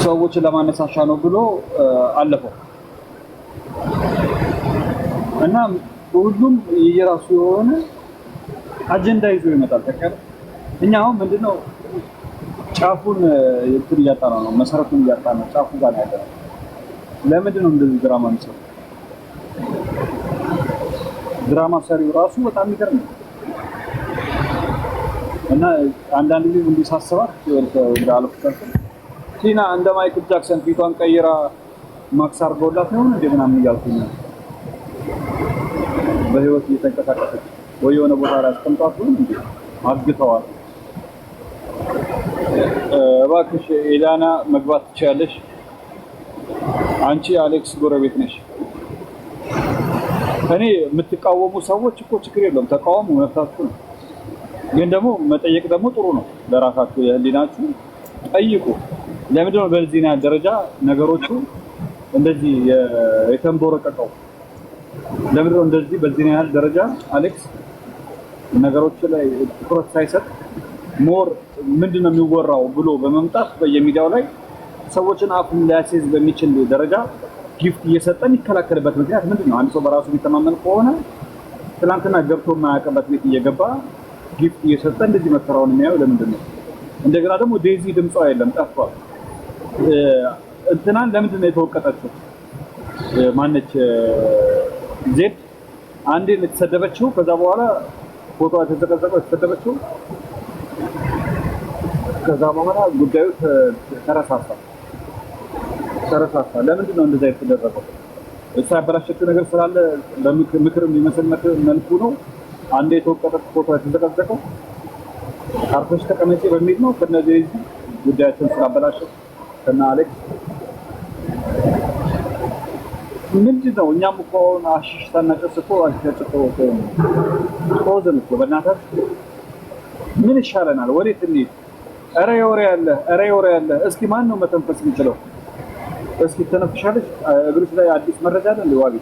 ሰዎችን ለማነሳሻ ነው ብሎ አለፈው። እና ሁሉም የራሱ የሆነ አጀንዳ ይዞ ይመጣል። ተቀር እኛ አሁን ምንድነው ጫፉን እንትን እያጣነው ነው፣ መሰረቱን እያጣነው ጫፉ ጋር ያለው ለምንድን ነው እንደዚህ ድራማ የሚሰራው? ድራማ ሰሪው ራሱ በጣም ይገርም ነው። እና አንዳንድ ጊዜ እንዲሳስባት እንዳልኩት ቲና እንደ ማይክል ጃክሰን ፊቷን ቀይራ ማክስ አድርገውላት ነው እንዴ ምናምን እያልኩኝ ነው። በህይወት እየተንቀሳቀሰች ወይ የሆነ ቦታ ላይ አስቀምጧት ነው እንዴ አግተዋል። እባክሽ ኤላና መግባት ትችያለሽ። አንቺ አሌክስ ጎረቤት ነሽ። እኔ የምትቃወሙ ሰዎች እኮ ችግር የለውም ተቃውሙ፣ መብታችሁ ነው። ግን ደግሞ መጠየቅ ደግሞ ጥሩ ነው። ለራሳችሁ የህሊናችሁ ጠይቁ። ለምንድን ነው በዚህ ደረጃ ነገሮቹ እንደዚህ የተንቦረቀቀው? ለምንድን ነው እንደዚህ በዚህ ያህል ደረጃ አሌክስ ነገሮች ላይ ትኩረት ሳይሰጥ ሞር ምንድነው የሚወራው ብሎ በመምጣት በየሚዲያው ላይ ሰዎችን አፍ ሊያስይዝ በሚችል ደረጃ ጊፍት እየሰጠን ይከላከልበት ምክንያት ምንድነው? አንድ ሰው በራሱ ቢተማመን ከሆነ ትናንትና ገብቶ የማያውቅበት ቤት እየገባ ጊፍት እየሰጠ እንደዚህ መከራውን የሚያየው ለምንድን ነው? እንደገና ደግሞ ዴዚ ድምጿ የለም ጠፍቷል። እንትናን ለምንድን ነው የተወቀጠችው? ማነች ዜድ አንዴ የተሰደበችው፣ ከዛ በኋላ ፎቶ ተዘቀዘቀው የተሰደበችው፣ ከዛ በኋላ ጉዳዩ ተረሳሳ። ለምንድን ነው እንደዛ የተደረገው? እሷ ያበላሸችው ነገር ስላለ በምክር የሚመስል መልኩ ነው አንዴ የተወቀጠች ፎቶ የተዘቀዘቀው። አርፈሽ ተቀመጪ በሚል ነው ከነዚህ ጉዳያቸውን ስላበላሸው ከና አሌክስ ምንድን ነው? እኛም እኮ አሽሽታና ጨስ እኮ ጦዝን እኮ በእናታችሁ ምን ይሻለናል? ወዴት እንሂድ? ኧረ የወሬ ያለ እስኪ ማን ነው መተንፈስ የሚችለው? እስኪ ተነፍሻለሽ? እግርሽ ላይ አዲስ መረጃ አለ እንዴ? ዋቢ